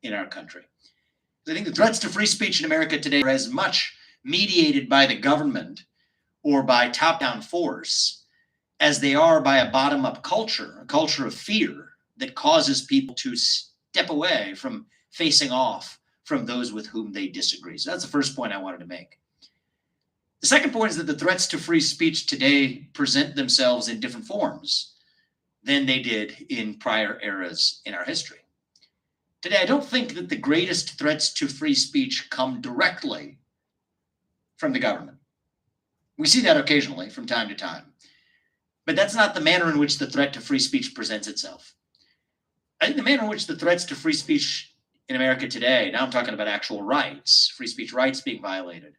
in our country. I think the threats to free speech in America today are as much mediated by the government or by top-down force as they are by a bottom-up culture, a culture of fear that causes people to step away from facing off from those with whom they disagree. So that's the first point I wanted to make. The second point is that the threats to free speech today present themselves in different forms than they did in prior eras in our history. Today, I don't think that the greatest threats to free speech come directly from the government. We see that occasionally from time to time, but that's not the manner in which the threat to free speech presents itself. I think the manner in which the threats to free speech in America today, now I'm talking about actual rights, free speech rights being violated,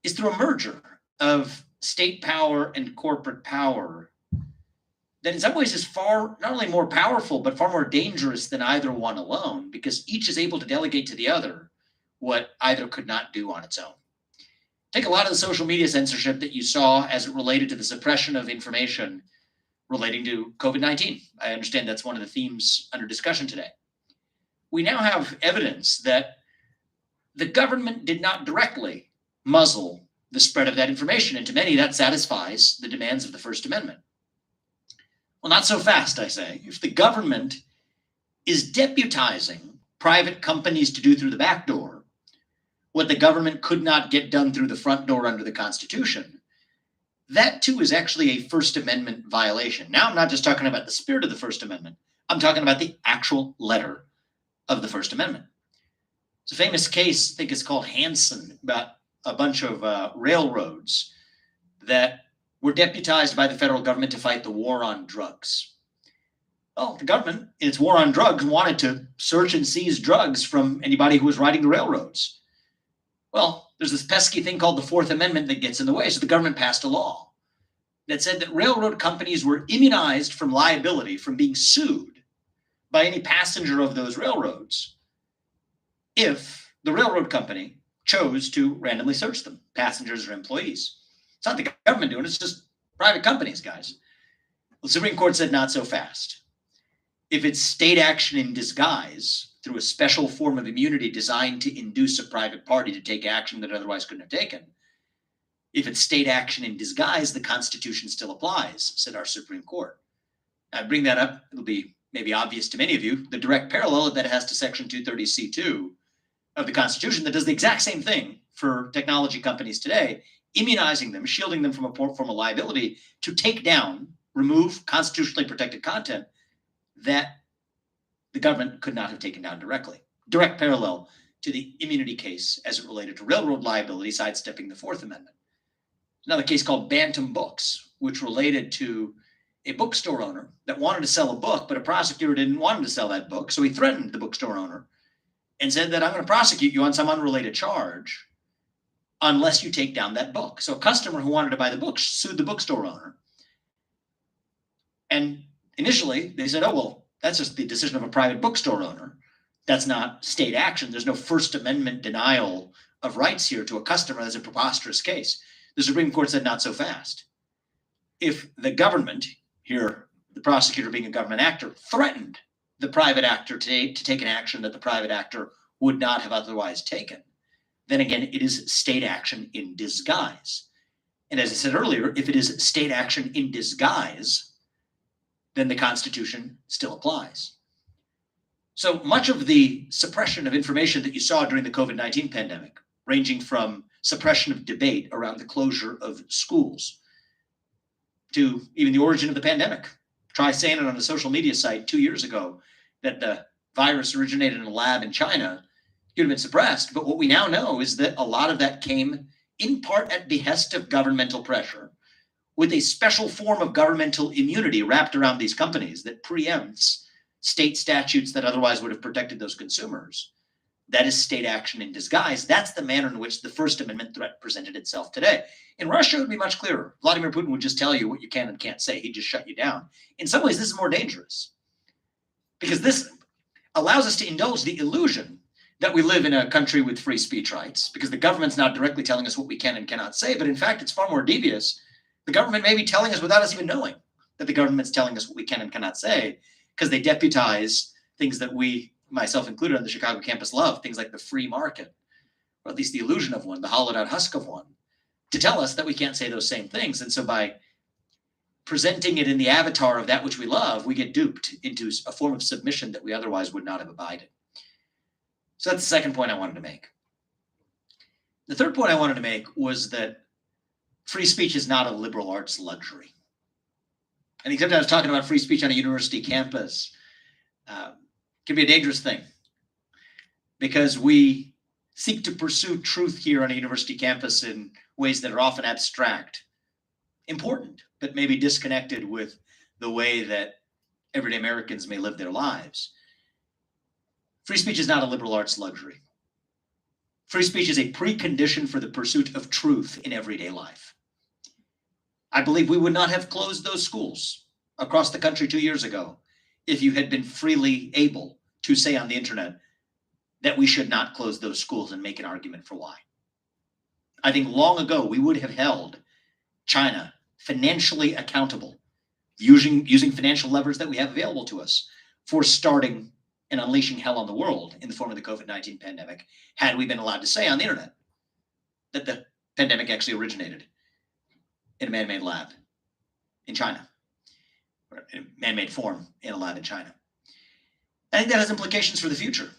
is through a merger of state power and corporate power that in some ways is far, not only more powerful, but far more dangerous than either one alone, because each is able to delegate to the other what either could not do on its own. Take a lot of the social media censorship that you saw as it related to the suppression of information relating to COVID-19. I understand that's one of the themes under discussion today. We now have evidence that the government did not directly muzzle the spread of that information, and to many that satisfies the demands of the First Amendment. Well, not so fast, I say. If the government is deputizing private companies to do through the back door what the government could not get done through the front door under the Constitution, that too is actually a First Amendment violation. Now I'm not just talking about the spirit of the First Amendment. I'm talking about the actual letter of the First Amendment. It's a famous case, I think it's called Hansen, about a bunch of railroads that were deputized by the federal government to fight the war on drugs. Well, the government, in its war on drugs, wanted to search and seize drugs from anybody who was riding the railroads. Well, there's this pesky thing called the Fourth Amendment that gets in the way, so the government passed a law that said that railroad companies were immunized from liability, from being sued by any passenger of those railroads if the railroad company chose to randomly search them, passengers or employees. It's not the government doing it, it's just private companies, guys. The Supreme Court said not so fast. If it's state action in disguise through a special form of immunity designed to induce a private party to take action that otherwise couldn't have taken, if it's state action in disguise, the Constitution still applies, said our Supreme Court. I bring that up, it'll be maybe obvious to many of you, the direct parallel that it has to Section 230C2 of the Constitution that does the exact same thing for technology companies today, immunizing them, shielding them from a form of liability to take down, remove constitutionally protected content that the government could not have taken down directly. Direct parallel to the immunity case as it related to railroad liability, sidestepping the Fourth Amendment. Another case called Bantam Books, which related to a bookstore owner that wanted to sell a book, but a prosecutor didn't want him to sell that book. So he threatened the bookstore owner and said that I'm going to prosecute you on some unrelated charge unless you take down that book. So a customer who wanted to buy the book sued the bookstore owner. And initially they said, oh, well, that's just the decision of a private bookstore owner. That's not state action. There's no First Amendment denial of rights here to a customer. That's a preposterous case. The Supreme Court said not so fast. If the government, here the prosecutor being a government actor, threatened the private actor to take an action that the private actor would not have otherwise taken, then again, it is state action in disguise. And as I said earlier, if it is state action in disguise, then the Constitution still applies. So much of the suppression of information that you saw during the COVID-19 pandemic, ranging from suppression of debate around the closure of schools to even the origin of the pandemic. Try saying it on a social media site 2 years ago that the virus originated in a lab in China, you'd have been suppressed. But what we now know is that a lot of that came in part at behest of governmental pressure, with a special form of governmental immunity wrapped around these companies that preempts state statutes that otherwise would have protected those consumers. That is state action in disguise. That's the manner in which the First Amendment threat presented itself today. In Russia, it would be much clearer. Vladimir Putin would just tell you what you can and can't say. He'd just shut you down. In some ways, this is more dangerous because this allows us to indulge the illusion that we live in a country with free speech rights because the government's not directly telling us what we can and cannot say. But in fact, it's far more devious. The government may be telling us without us even knowing that the government's telling us what we can and cannot say because they deputize things that we myself included on the Chicago campus, love, things like the free market, or at least the illusion of one, the hollowed out husk of one, to tell us that we can't say those same things. And so by presenting it in the avatar of that which we love, we get duped into a form of submission that we otherwise would not have abided. So that's the second point I wanted to make. The third point I wanted to make was that free speech is not a liberal arts luxury. And except I was talking about free speech on a university campus, can be a dangerous thing, because we seek to pursue truth here on a university campus in ways that are often abstract, important, but maybe disconnected with the way that everyday Americans may live their lives. Free speech is not a liberal arts luxury. Free speech is a precondition for the pursuit of truth in everyday life. I believe we would not have closed those schools across the country 2 years ago if you had been freely able to say on the internet that we should not close those schools and make an argument for why. I think long ago we would have held China financially accountable, using financial levers that we have available to us for starting and unleashing hell on the world in the form of the COVID-19 pandemic, had we been allowed to say on the internet that the pandemic actually originated in a man-made lab in China, or in a man-made form in a lab in China. I think that has implications for the future.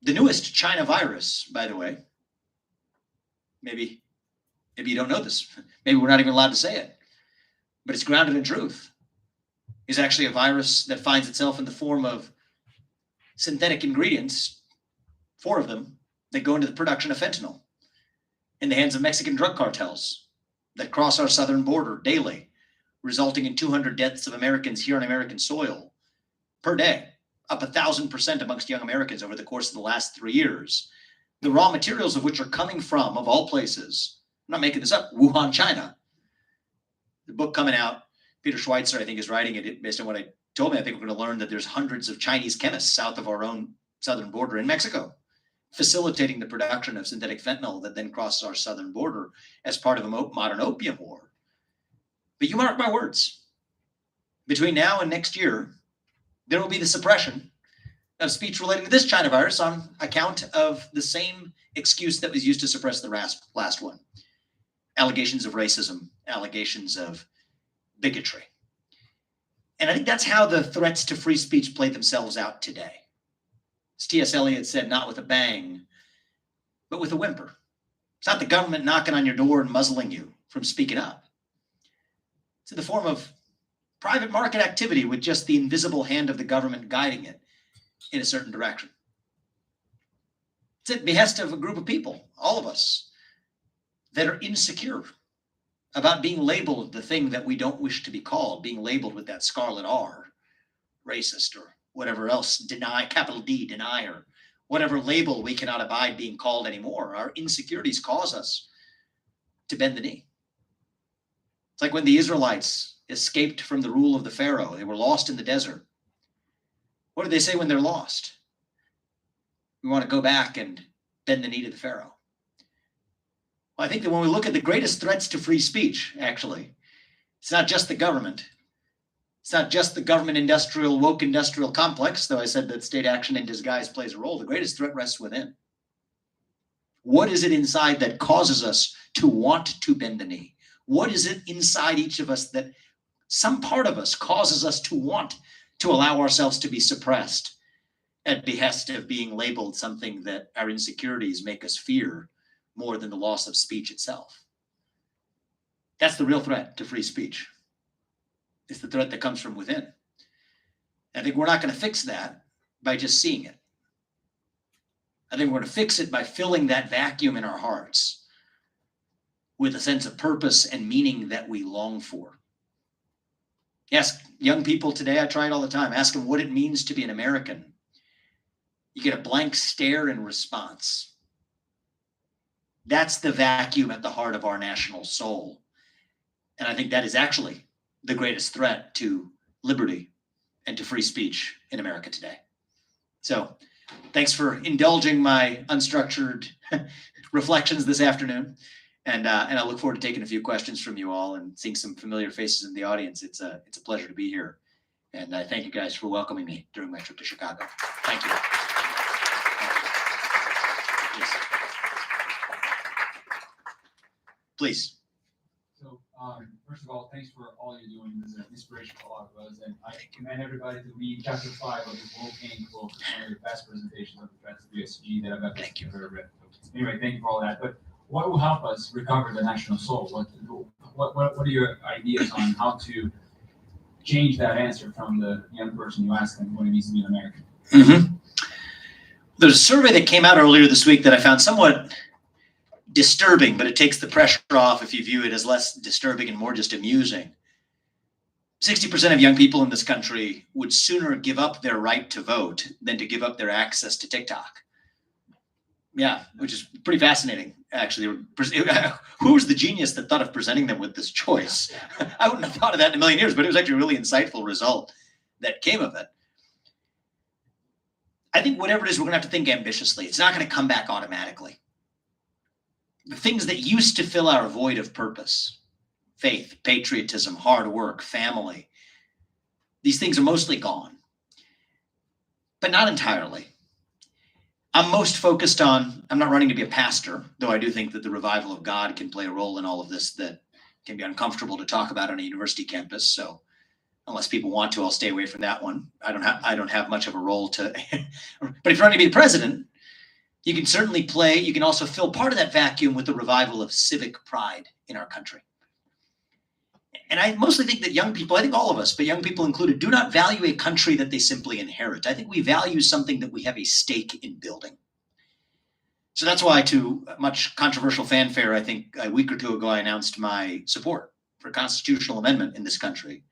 The newest China virus, by the way, maybe you don't know this, maybe we're not even allowed to say it, but it's grounded in truth, is actually a virus that finds itself in the form of synthetic ingredients, 4 of them, that go into the production of fentanyl in the hands of Mexican drug cartels that cross our southern border daily, resulting in 200 deaths of Americans here on American soil per day, up 1,000% amongst young Americans over the course of the last 3 years. The raw materials of which are coming from, of all places, I'm not making this up, Wuhan, China. The book coming out, Peter Schweitzer, I think, is writing it based on what I told me. I think we're going to learn that there's hundreds of Chinese chemists south of our own southern border in Mexico, facilitating the production of synthetic fentanyl that then crosses our southern border as part of a modern opium war. But you mark my words, between now and next year, there will be the suppression of speech relating to this China virus on account of the same excuse that was used to suppress the last one. Allegations of racism, allegations of bigotry. And I think that's how the threats to free speech play themselves out today. As T.S. Eliot said, not with a bang, but with a whimper. It's not the government knocking on your door and muzzling you from speaking up. It's in the form of private market activity with just the invisible hand of the government guiding it in a certain direction. It's at behest of a group of people, all of us, that are insecure about being labeled the thing that we don't wish to be called, being labeled with that scarlet R, racist, or whatever else, capital D, denier, whatever label we cannot abide being called anymore. Our insecurities cause us to bend the knee. It's like when the Israelites escaped from the rule of the Pharaoh. They were lost in the desert. What do they say when they're lost? We want to go back and bend the knee to the Pharaoh. Well, I think that when we look at the greatest threats to free speech, actually, it's not just the government. It's not just the government woke industrial complex, though I said that state action in disguise plays a role. The greatest threat rests within. What is it inside that causes us to want to bend the knee? What is it inside each of us that some part of us causes us to want to allow ourselves to be suppressed at behest of being labeled something that our insecurities make us fear more than the loss of speech itself? That's the real threat to free speech. It's the threat that comes from within. I think we're not going to fix that by just seeing it. I think we're going to fix it by filling that vacuum in our hearts with a sense of purpose and meaning that we long for. Ask young people today, I try it all the time, ask them what it means to be an American. You get a blank stare in response. That's the vacuum at the heart of our national soul. And I think that is actually the greatest threat to liberty and to free speech in America today. So thanks for indulging my unstructured reflections this afternoon. And I look forward to taking a few questions from you all and seeing some familiar faces in the audience. It's a pleasure to be here. And I thank you guys for welcoming me during my trip to Chicago. Thank you. Yes. Please. So, first of all, thanks for all you're doing. This is an inspiration for a lot of us, and I commend everybody to read Chapter 5 of the World Game book. It's one of the best presentations of the threats of ESG that I've ever read. Anyway, thank you for all that. But what will help us recover the national soul? What are your ideas on how to change that answer from the young person you ask them what it means to be an American? Mm-hmm. There's a survey that came out earlier this week that I found somewhat disturbing, but it takes the pressure off if you view it as less disturbing and more just amusing. 60% of young people in this country would sooner give up their right to vote than to give up their access to TikTok. Yeah, which is pretty fascinating, actually. Who was the genius that thought of presenting them with this choice? I wouldn't have thought of that in a million years, but it was actually a really insightful result that came of it. I think whatever it is, we're going to have to think ambitiously. It's not going to come back automatically. The things that used to fill our void of purpose, faith, patriotism, hard work, family, these things are mostly gone, but not entirely. I'm most focused on, I'm not running to be a pastor, though I do think that the revival of God can play a role in all of this that can be uncomfortable to talk about on a university campus. So unless people want to, I'll stay away from that one. I don't have much of a role to, but if you're running to be the president, you can certainly play, you can also fill part of that vacuum with the revival of civic pride in our country. And I mostly think that young people, I think all of us, but young people included, do not value a country that they simply inherit. I think we value something that we have a stake in building. So that's why, to much controversial fanfare, I think a week or two ago, I announced my support for a constitutional amendment in this country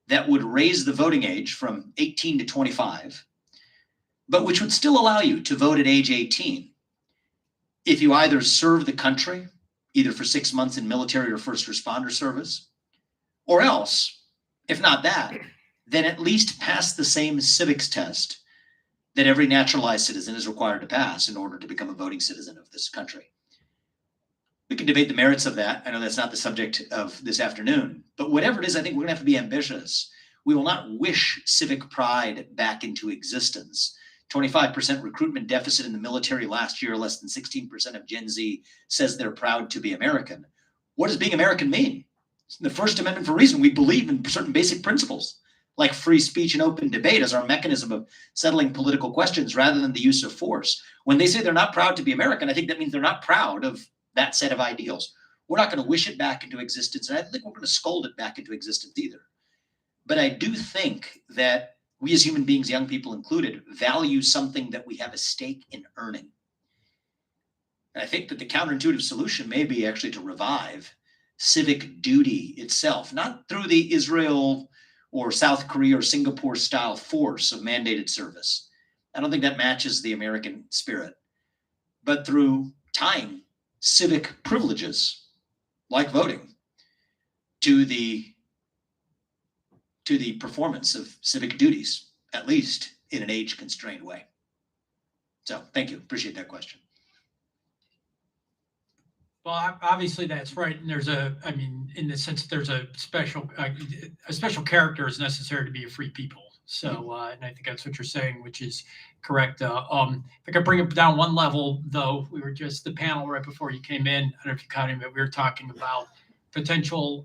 that would raise the voting age from 18 to 25, but which would still allow you to vote at age 18 if you either serve the country, either for 6 months in military or first responder service, or else, if not that, then at least pass the same civics test that every naturalized citizen is required to pass in order to become a voting citizen of this country. We can debate the merits of that. I know that's not the subject of this afternoon, but whatever it is, I think we're going to have to be ambitious. We will not wish civic pride back into existence. 25% recruitment deficit in the military last year, less than 16% of Gen Z says they're proud to be American. What does being American mean? The First Amendment, for a reason, we believe in certain basic principles, like free speech and open debate as our mechanism of settling political questions rather than the use of force. When they say they're not proud to be American, I think that means they're not proud of that set of ideals. We're not going to wish it back into existence, and I don't think we're going to scold it back into existence either. But I do think that we as human beings, young people included, value something that we have a stake in earning. And I think that the counterintuitive solution may be actually to revive civic duty itself, not through the Israel or South Korea or Singapore style force of mandated service. I don't think that matches the American spirit, but through tying civic privileges like voting to the performance of civic duties, at least in an age constrained way. So thank you. Appreciate that question. Well, obviously that's right. And there's in the sense that there's a special character is necessary to be a free people. So, and I think that's what you're saying, which is correct. If I could bring it down one level, though, we were just the panel right before you came in. I don't know if you caught him, but we were talking about potential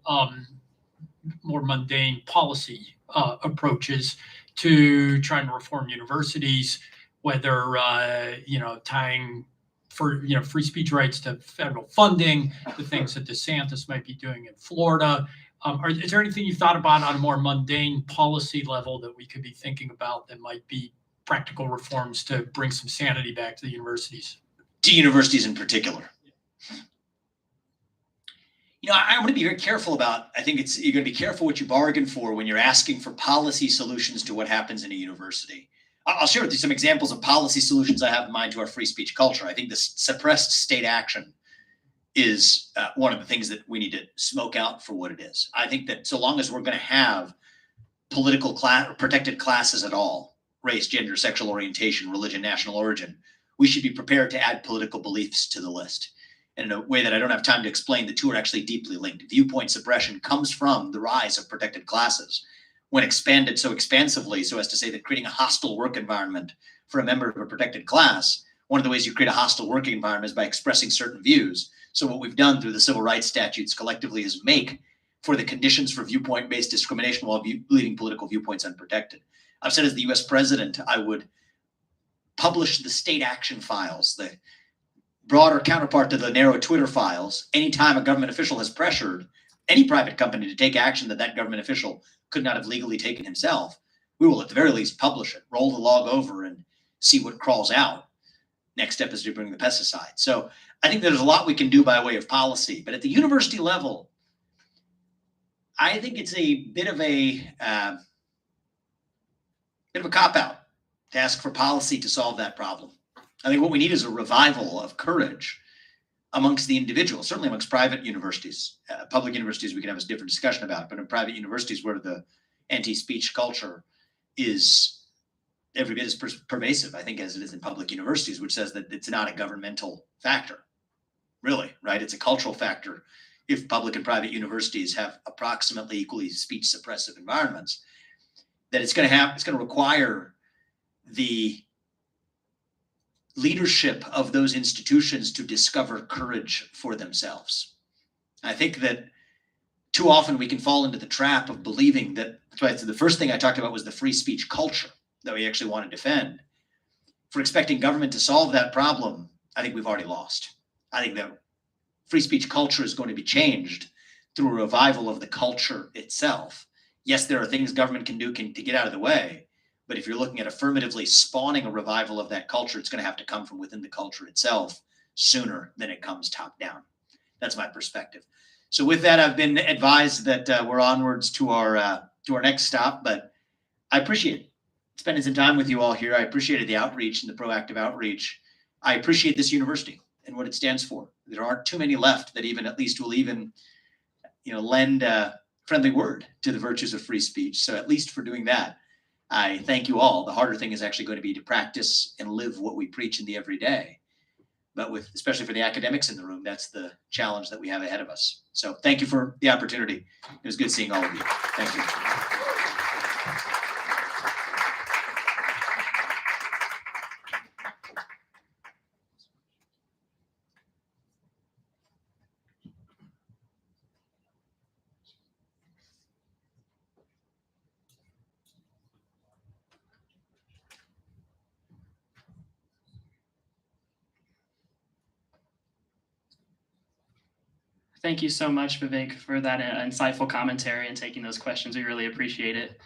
more mundane policy approaches to trying to reform universities, whether tying free speech rights to federal funding, the things that DeSantis might be doing in Florida. Is there anything you thought about on a more mundane policy level that we could be thinking about that might be practical reforms to bring some sanity back to the universities? To universities in particular. I want to be very careful about, I think you're going to be careful what you bargain for when you're asking for policy solutions to what happens in a university. I'll share with you some examples of policy solutions I have in mind to our free speech culture. I think this suppressed state action is one of the things that we need to smoke out for what it is. I think that so long as we're going to have political protected classes at all, race, gender, sexual orientation, religion, national origin, we should be prepared to add political beliefs to the list. And in a way that I don't have time to explain, the two are actually deeply linked. Viewpoint suppression comes from the rise of protected classes when expanded so expansively so as to say that creating a hostile work environment for a member of a protected class one of the ways you create a hostile working environment is by expressing certain views. So what we've done through the civil rights statutes collectively is make for the conditions for viewpoint-based discrimination while leaving political viewpoints unprotected. I've said as the US president, I would publish the state action files, the broader counterpart to the narrow Twitter files. Anytime a government official has pressured any private company to take action that that government official could not have legally taken himself, we will at the very least publish it, roll the log over and see what crawls out. Next step is to bring the pesticide. So I think there's a lot we can do by way of policy, but at the university level, I think it's a bit of a cop-out to ask for policy to solve that problem. I think what we need is a revival of courage amongst the individuals, certainly amongst private universities. Public universities we can have a different discussion about, but in private universities where the anti-speech culture is every bit as pervasive, I think, as it is in public universities, which says that it's not a governmental factor, really, right? It's a cultural factor. If public and private universities have approximately equally speech suppressive environments, that it's going to require the leadership of those institutions to discover courage for themselves. I think that too often we can fall into the trap of believing that, that's why the first thing I talked about was the free speech culture that we actually want to defend. For expecting government to solve that problem, I think we've already lost. I think that free speech culture is going to be changed through a revival of the culture itself. Yes, there are things government can do to get out of the way, but if you're looking at affirmatively spawning a revival of that culture, it's going to have to come from within the culture itself sooner than it comes top down. That's my perspective. So with that, I've been advised that we're onwards to our next stop, but I appreciate spending some time with you all here. I appreciated the outreach and the proactive outreach. I appreciate this university and what it stands for. There aren't too many left that even at least will even, lend a friendly word to the virtues of free speech. So at least for doing that, I thank you all. The harder thing is actually going to be to practice and live what we preach in the everyday. But especially for the academics in the room, that's the challenge that we have ahead of us. So thank you for the opportunity. It was good seeing all of you. Thank you. Thank you so much, Vivek, for that insightful commentary and taking those questions. We really appreciate it.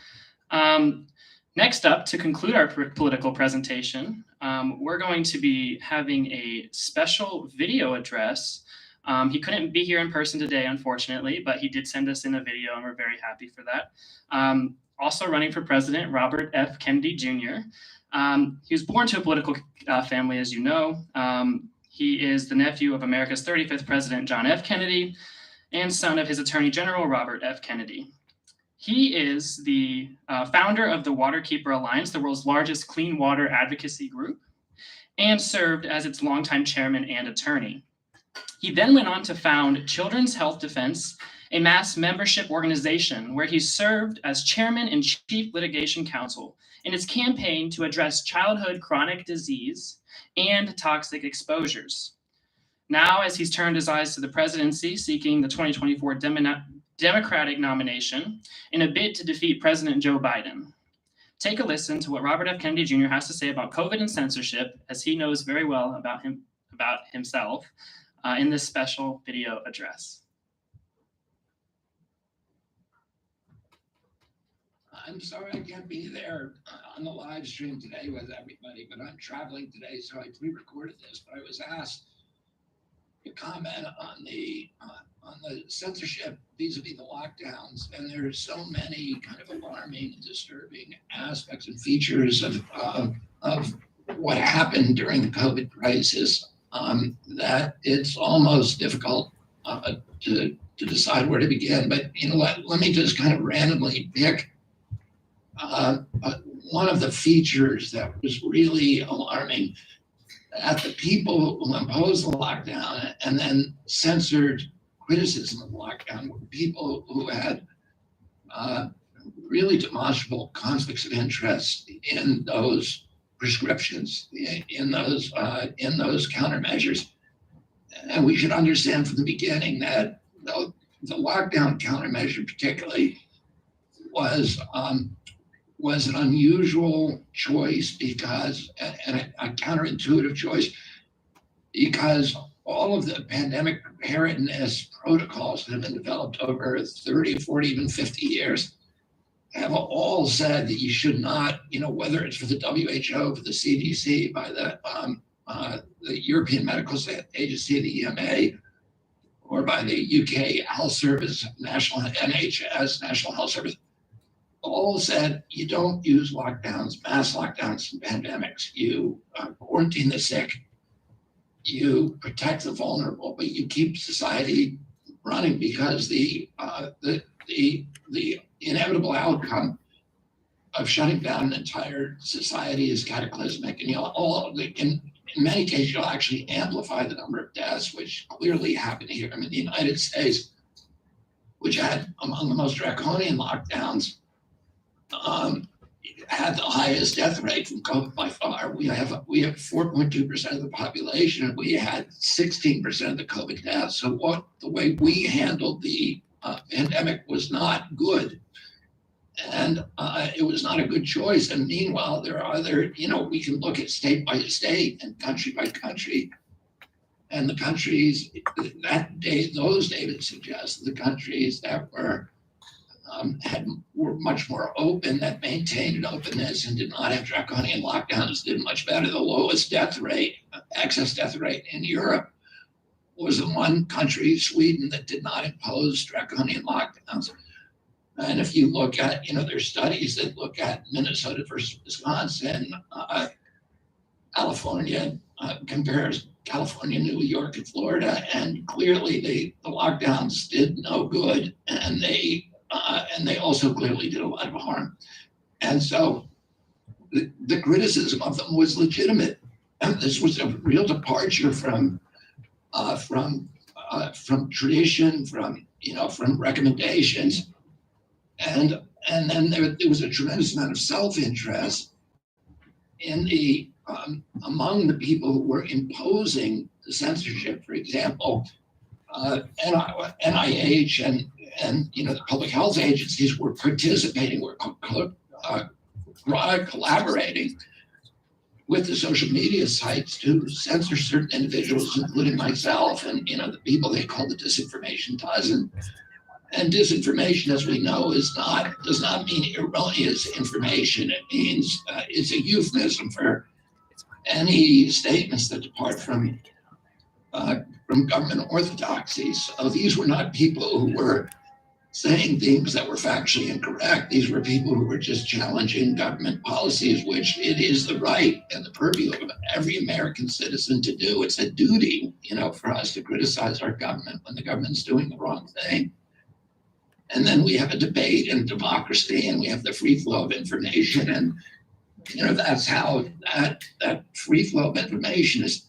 Next up, to conclude our political presentation, we're going to be having a special video address. He couldn't be here in person today, unfortunately, but he did send us in a video, and we're very happy for that. Also running for president, Robert F. Kennedy Jr. He was born to a political family, as you know. He is the nephew of America's 35th president, John F. Kennedy, and son of his attorney general, Robert F. Kennedy. He is the founder of the Waterkeeper Alliance, the world's largest clean water advocacy group, and served as its longtime chairman and attorney. He then went on to found Children's Health Defense, a mass membership organization where he served as chairman and chief litigation counsel in its campaign to address childhood chronic disease and toxic exposures. Now, as he's turned his eyes to the presidency, seeking the 2024 Democratic nomination in a bid to defeat President Joe Biden. Take a listen to what Robert F. Kennedy Jr. has to say about COVID and censorship, as he knows very well about himself, in this special video address. I'm sorry I can't be there on the live stream today with everybody, but I'm traveling today, so I pre-recorded this. But I was asked to comment on the censorship vis-a-vis the lockdowns, and there's so many kind of alarming and disturbing aspects and features of what happened during the COVID crisis that it's almost difficult to decide where to begin. But let me just kind of randomly pick one of the features that was really alarming, that the people who imposed the lockdown and then censored criticism of the lockdown were people who had really demonstrable conflicts of interest in those prescriptions in those countermeasures. And we should understand from the beginning that the lockdown countermeasure particularly was an unusual choice because, and a counterintuitive choice, because all of the pandemic preparedness protocols that have been developed over 30, 40, even 50 years have all said that you should not, whether it's for the WHO, for the CDC, by the European Medical Agency, the EMA, or by the UK Health Service, National NHS, National Health Service, all said you don't use lockdowns, mass lockdowns in pandemics. You quarantine the sick, you protect the vulnerable, but you keep society running because the inevitable outcome of shutting down an entire society is cataclysmic. And in many cases, you'll actually amplify the number of deaths, which clearly happened here. I mean, the United States, which had among the most draconian lockdowns, had the highest death rate from COVID by far. We have 4.2% of the population, and we had 16% of the COVID deaths. So the way we handled the pandemic was not good, and it was not a good choice. And meanwhile, there are other, we can look at state by state and country by country, and the countries those data suggest the countries that were much more open, that maintained an openness and did not have draconian lockdowns, did much better. The lowest excess death rate in Europe was the one country, Sweden, that did not impose draconian lockdowns. And if you look at, there's studies that look at Minnesota versus Wisconsin, California compares California, New York, and Florida, and clearly the lockdowns did no good, and they also clearly did a lot of harm. And so the criticism of them was legitimate. And this was a real departure from tradition, from recommendations. And then there was a tremendous amount of self-interest in among the people who were imposing the censorship. For example, NIH and the public health agencies were participating, were collaborating with the social media sites to censor certain individuals, including myself, and the people they call the disinformation dozen. And disinformation, as we know, does not mean erroneous information. It means it's a euphemism for any statements that depart from government orthodoxy. So these were not people who were saying things that were factually incorrect. These were people who were just challenging government policies, which it is the right and the purview of every American citizen to do. It's a duty, for us to criticize our government when the government's doing the wrong thing. And then we have a debate and democracy, and we have the free flow of information. And, that's how that free flow of information is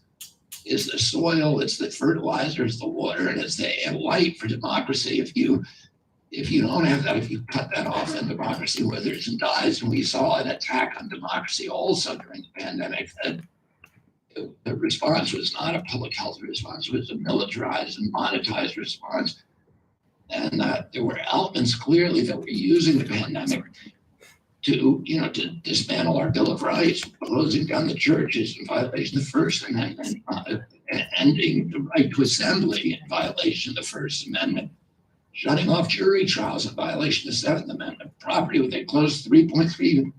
the soil, it's the fertilizer, it's the water, and it's the light for democracy. If you don't have that, if you cut that off, then democracy withers and dies. And we saw an attack on democracy also during the pandemic. The response was not a public health response, it was a militarized and monetized response. And there were elements clearly that were using the pandemic to dismantle our Bill of Rights, closing down the churches in violation of the First Amendment, ending the right to assembly in violation of the First Amendment, shutting off jury trials in violation of the Seventh Amendment, they closed 3.3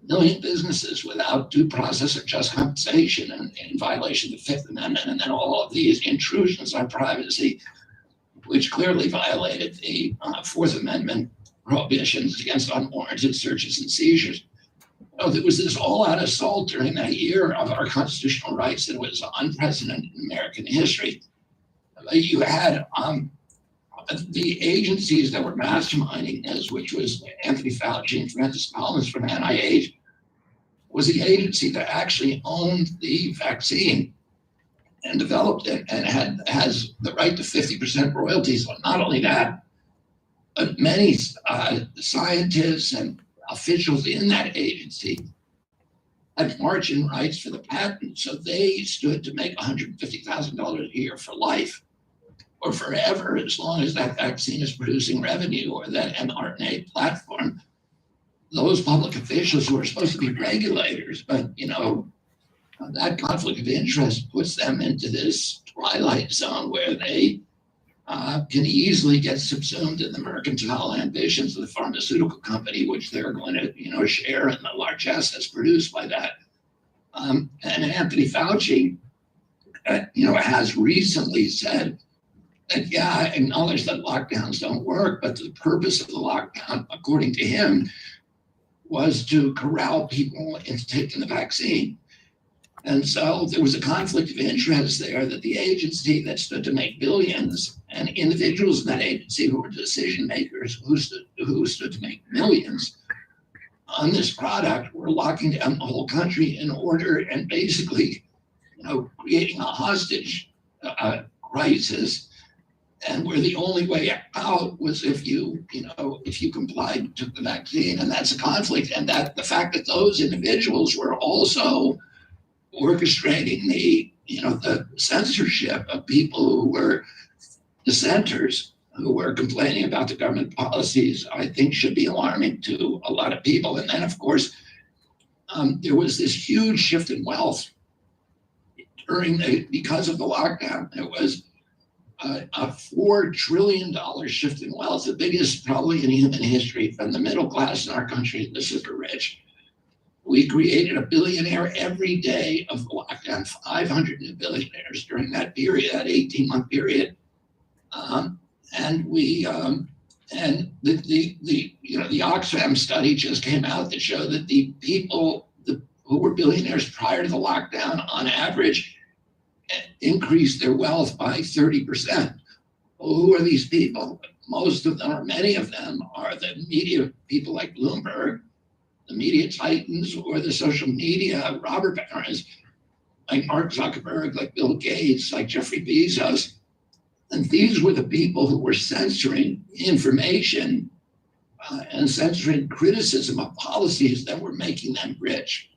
million businesses without due process or just compensation in violation of the Fifth Amendment, and then all of these intrusions on privacy, which clearly violated the Fourth Amendment prohibitions against unwarranted searches and seizures. There was this all-out assault during that year of our constitutional rights that was unprecedented in American history. You had the agencies that were masterminding this, which was Anthony Fauci and Francis Collins from NIH, was the agency that actually owned the vaccine and developed it and has the right to 50% royalties. Not only that, but many scientists and officials in that agency had margin rights for the patent, so they stood to make $150,000 a year for life or forever, as long as that vaccine is producing revenue or that mRNA platform. Those public officials who are supposed to be regulators, but that conflict of interest puts them into this twilight zone where they can easily get subsumed in the mercantile ambitions of the pharmaceutical company, which they're going to, share in the large assets produced by that. And Anthony Fauci, has recently said that, I acknowledge that lockdowns don't work, but the purpose of the lockdown, according to him, was to corral people into taking the vaccine. And so there was a conflict of interest there that the agency that stood to make billions and individuals in that agency who were decision makers who stood to make millions on this product were locking down the whole country in order and basically, creating a hostage crisis. And where the only way out was if you complied, took the vaccine, and that's a conflict. And that the fact that those individuals were also orchestrating the censorship of people who were dissenters, who were complaining about the government policies, I think should be alarming to a lot of people. And then, of course, there was this huge shift in wealth because of the lockdown. There was a $4 trillion shift in wealth, the biggest probably in human history, from the middle class in our country to the super rich. We created a billionaire every day of the lockdown, 500 new billionaires during that period, that 18-month period. And the Oxfam study just came out that showed that the people who were billionaires prior to the lockdown, on average, increased their wealth by 30%. Well, who are these people? Most of them, or many of them, are the media people like Bloomberg, the media titans, or the social media robber barons like Mark Zuckerberg, like Bill Gates, like Jeffrey Bezos. And these were the people who were censoring information and censoring criticism of policies that were making them rich.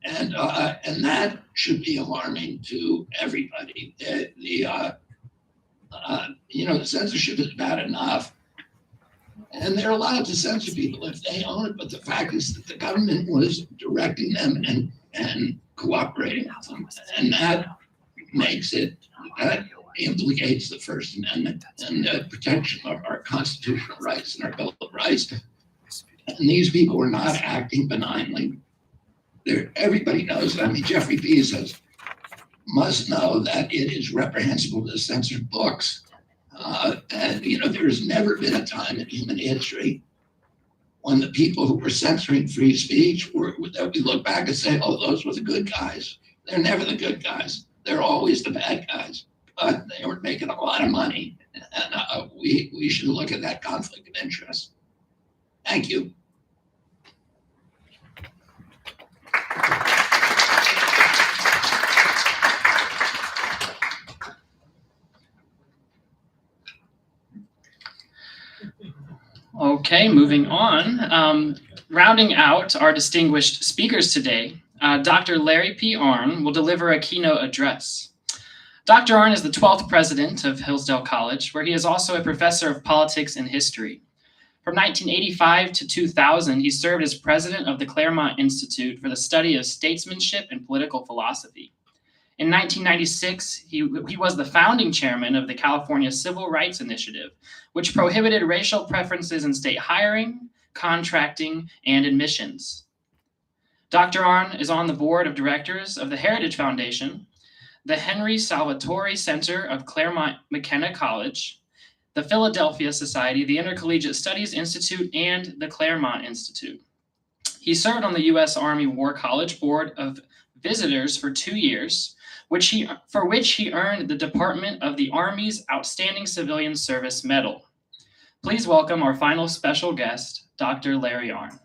And that should be alarming to everybody. The censorship is bad enough. And they're allowed to censor people if they own it, but the fact is that the government was directing them and cooperating with them. And that implicates the First Amendment and the protection of our constitutional rights and our Bill of Rights. And these people are not acting benignly. Everybody knows, Jeffrey Bezos must know that it is reprehensible to censor books. And there's never been a time in human history when the people who were censoring free speech that we look back and say, oh, those were the good guys. They're never the good guys. They're always the bad guys. But they were making a lot of money. And we should look at that conflict of interest. Thank you. Okay, moving on. Rounding out our distinguished speakers today, Dr. Larry P. Arnn will deliver a keynote address. Dr. Arnn is the 12th president of Hillsdale College, where he is also a professor of politics and history. From 1985 to 2000, he served as president of the Claremont Institute for the Study of Statesmanship and Political Philosophy. In 1996, he was the founding chairman of the California Civil Rights Initiative, which prohibited racial preferences in state hiring, contracting, and admissions. Dr. Arnn is on the board of directors of the Heritage Foundation, the Henry Salvatori Center of Claremont McKenna College, the Philadelphia Society, the Intercollegiate Studies Institute, and the Claremont Institute. He served on the U.S. Army War College Board of Visitors for 2 years, for which he earned the Department of the Army's Outstanding Civilian Service Medal. Please welcome our final special guest, Dr. Larry Arnn.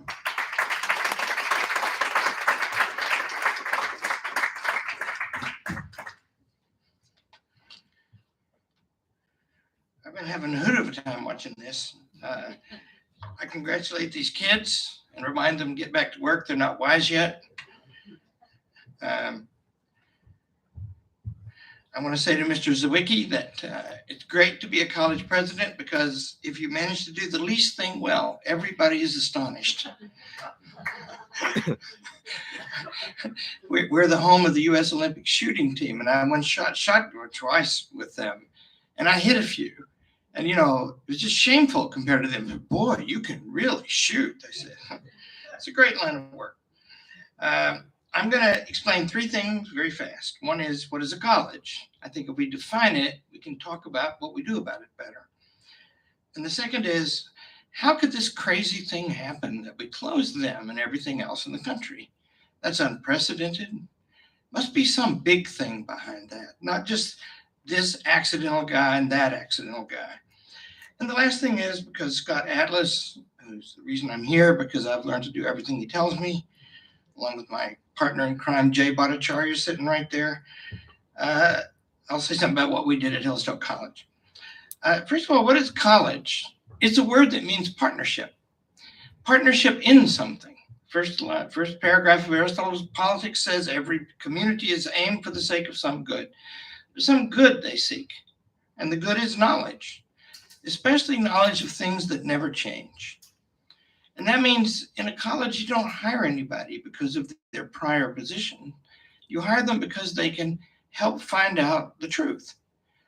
I've been having a hoot of a time watching this. I congratulate these kids and remind them to get back to work. They're not wise yet. Um, I want to say to Mr. Zawicki that it's great to be a college president, because if you manage to do the least thing well, everybody is astonished. We're the home of the U.S. Olympic shooting team, and I once shot shotgun twice with them, and I hit a few. And, you know, it was just shameful compared to them. Boy, you can really shoot, they said. It's a great line of work. I'm going to explain three things very fast. One is, what is a college? I think if we define it, we can talk about what we do about it better. And the second is, how could this crazy thing happen that we close them and everything else in the country? That's unprecedented. Must be some big thing behind that, not just this accidental guy and that accidental guy. And the last thing is, because Scott Atlas, who's the reason I'm here, because I've learned to do everything he tells me, along with my partner in crime, Jay Bhattacharya, sitting right there. I'll say something about what we did at Hillsdale College. First of all, what is college? It's a word that means partnership. Partnership in something. First paragraph of Aristotle's Politics says every community is aimed for the sake of some good. There's some good they seek, and the good is knowledge, especially knowledge of things that never change. And that means in a college, you don't hire anybody because of their prior position. You hire them because they can help find out the truth.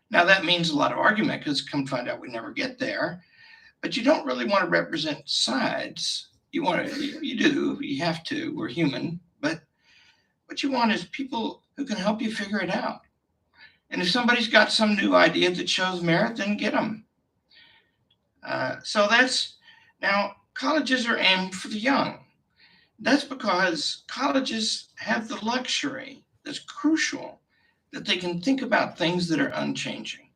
Now, that means a lot of argument, because come find out we never get there. But you don't really want to represent sides. You have to, we're human. But what you want is people who can help you figure it out. And if somebody's got some new idea that shows merit, then get them. Now, colleges are aimed for the young. That's because colleges have the luxury that's crucial, that they can think about things that are unchanging.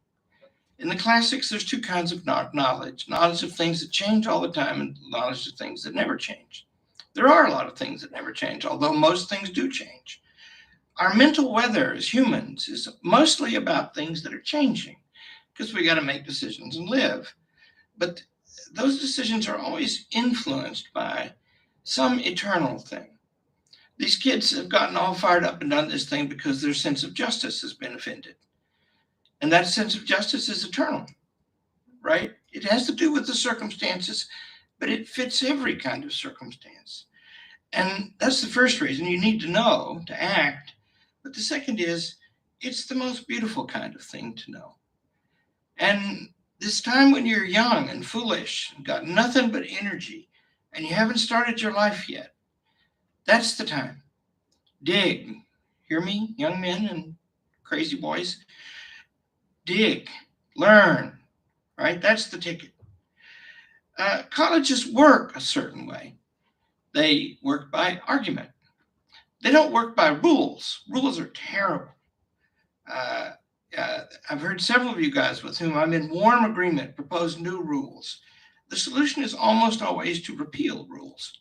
In the classics, there's two kinds of knowledge of things that change all the time, and knowledge of things that never change. There are a lot of things that never change, although most things do change. Our mental weather as humans is mostly about things that are changing, because we got to make decisions and live. But those decisions are always influenced by some eternal thing. These kids have gotten all fired up and done this thing because their sense of justice has been offended. And that sense of justice is eternal, right? It has to do with the circumstances, but it fits every kind of circumstance. And that's the first reason you need to know to act. But the second is, it's the most beautiful kind of thing to know. And this time when you're young and foolish, and got nothing but energy, and you haven't started your life yet, that's the time. Dig. Hear me, young men and crazy boys? Dig. Learn. Right? That's the ticket. Colleges work a certain way. They work by argument. They don't work by rules. Rules are terrible. I've heard several of you guys with whom I'm in warm agreement propose new rules. The solution is almost always to repeal rules,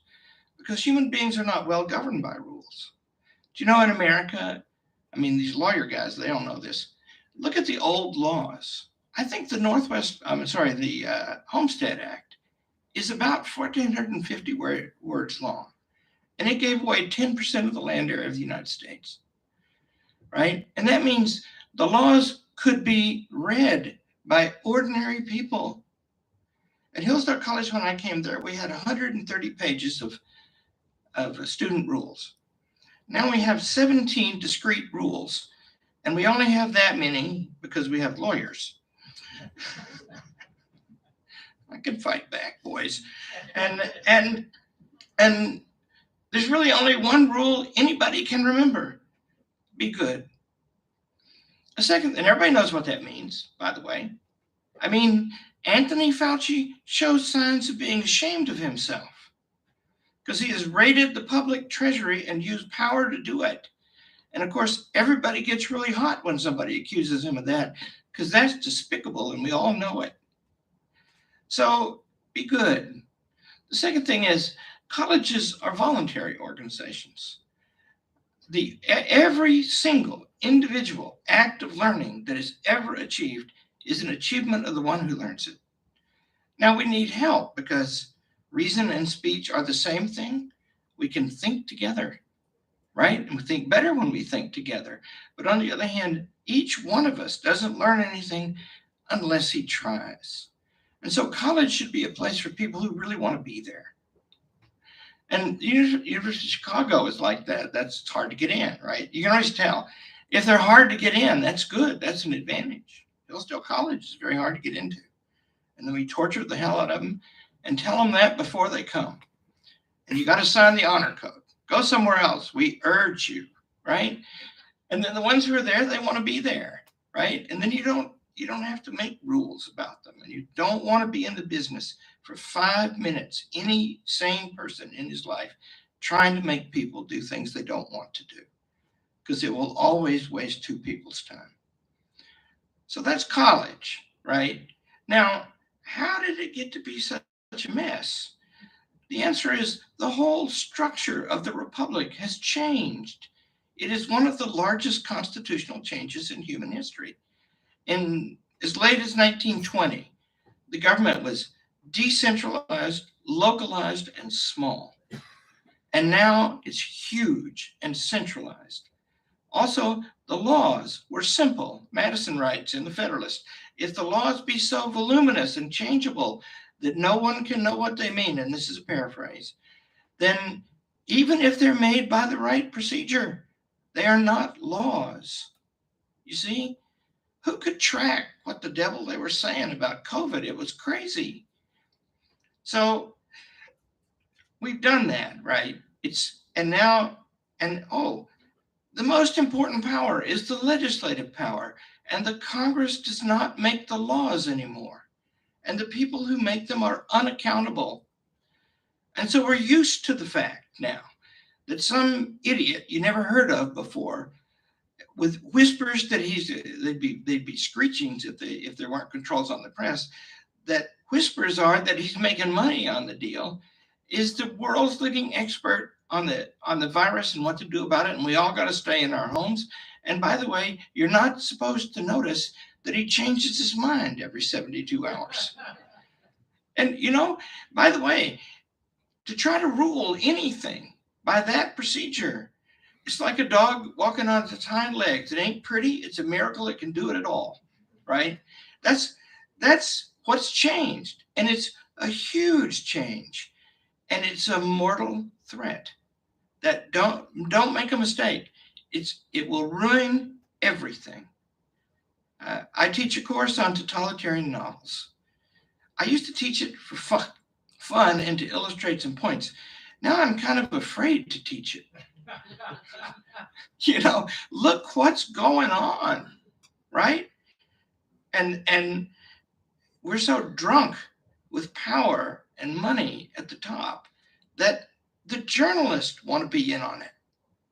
because human beings are not well governed by rules. Do you know in America, I mean, these lawyer guys, they don't know this. Look at the old laws. I think the Homestead Act is about 1,450 words long, and it gave away 10% of the land area of the United States, right? And that means the laws could be read by ordinary people. At Hillsdale College, when I came there, we had 130 pages of student rules. Now we have 17 discrete rules, and we only have that many because we have lawyers. I can fight back, boys. And there's really only one rule anybody can remember: be good. A second, and everybody knows what that means, by the way. I mean, Anthony Fauci shows signs of being ashamed of himself because he has raided the public treasury and used power to do it. And of course, everybody gets really hot when somebody accuses him of that, because that's despicable and we all know it. So be good. The second thing is, colleges are voluntary organizations. Every single individual act of learning that is ever achieved is an achievement of the one who learns it. Now we need help, because reason and speech are the same thing. We can think together, right? And we think better when we think together. But on the other hand, each one of us doesn't learn anything unless he tries. And so college should be a place for people who really want to be there. And University of Chicago is like that. That's hard to get in, right? You can always tell. If they're hard to get in, that's good. That's an advantage. Hillsdale College is very hard to get into. And then we torture the hell out of them and tell them that before they come. And you got to sign the honor code. Go somewhere else. We urge you, right? And then the ones who are there, they want to be there, right? And then you don't have to make rules about them. And you don't want to be in the business for 5 minutes, any sane person in his life, trying to make people do things they don't want to do, because it will always waste two people's time. So that's college, right? Now, how did it get to be such a mess? The answer is the whole structure of the republic has changed. It is one of the largest constitutional changes in human history. In as late as 1920, the government was decentralized, localized, and small. And now it's huge and centralized. Also, the laws were simple. Madison writes in The Federalist, if the laws be so voluminous and changeable that no one can know what they mean, and this is a paraphrase, then even if they're made by the right procedure, they are not laws. You see, who could track what the devil they were saying about COVID? It was crazy. So we've done that, right? The most important power is the legislative power, and the Congress does not make the laws anymore. And the people who make them are unaccountable. And so we're used to the fact now that some idiot you never heard of before, with whispers that they'd be screechings if there weren't controls on the press, that whispers are that he's making money on the deal, is the world's leading expert on the virus and what to do about it, and we all got to stay in our homes. And by the way, you're not supposed to notice that he changes his mind every 72 hours. And by the way, to try to rule anything by that procedure, it's like a dog walking on its hind legs. It ain't pretty. It's a miracle it can do it at all, right? That's what's changed, and it's a huge change, and it's a mortal threat. That don't make a mistake. It will ruin everything. I teach a course on totalitarian novels. I used to teach it for fun and to illustrate some points. Now I'm kind of afraid to teach it. Look what's going on, right? And we're so drunk with power and money at the top that the journalists want to be in on it,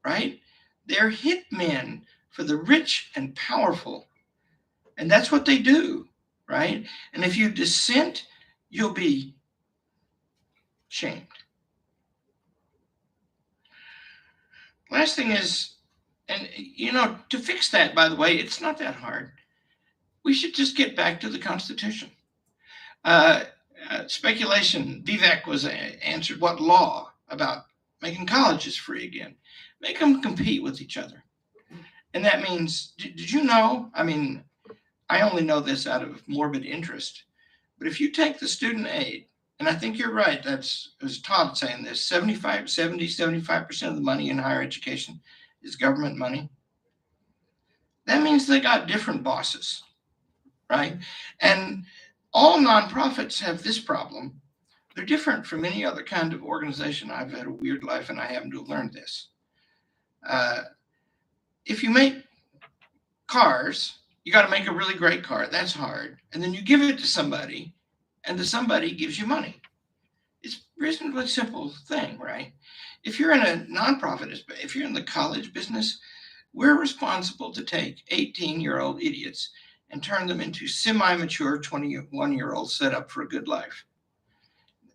right? They're hitmen for the rich and powerful. And that's what they do, right? And if you dissent, you'll be shamed. Last thing is, and to fix that, by the way, it's not that hard. We should just get back to the Constitution. Speculation, Vivek was answered, what law about making colleges free again? Make them compete with each other. And that means, did you know, I only know this out of morbid interest, but if you take the student aid, and I think you're right, it was Todd saying this, 75% of the money in higher education is government money. That means they got different bosses, right? And all nonprofits have this problem. They're different from any other kind of organization. I've had a weird life and I happen to have learned this. If you make cars, you got to make a really great car. That's hard. And then you give it to somebody, and the somebody gives you money. It's a reasonably simple thing, right? If you're in a nonprofit, if you're in the college business, we're responsible to take 18-year-old idiots and turn them into semi-mature 21-year-olds set up for a good life.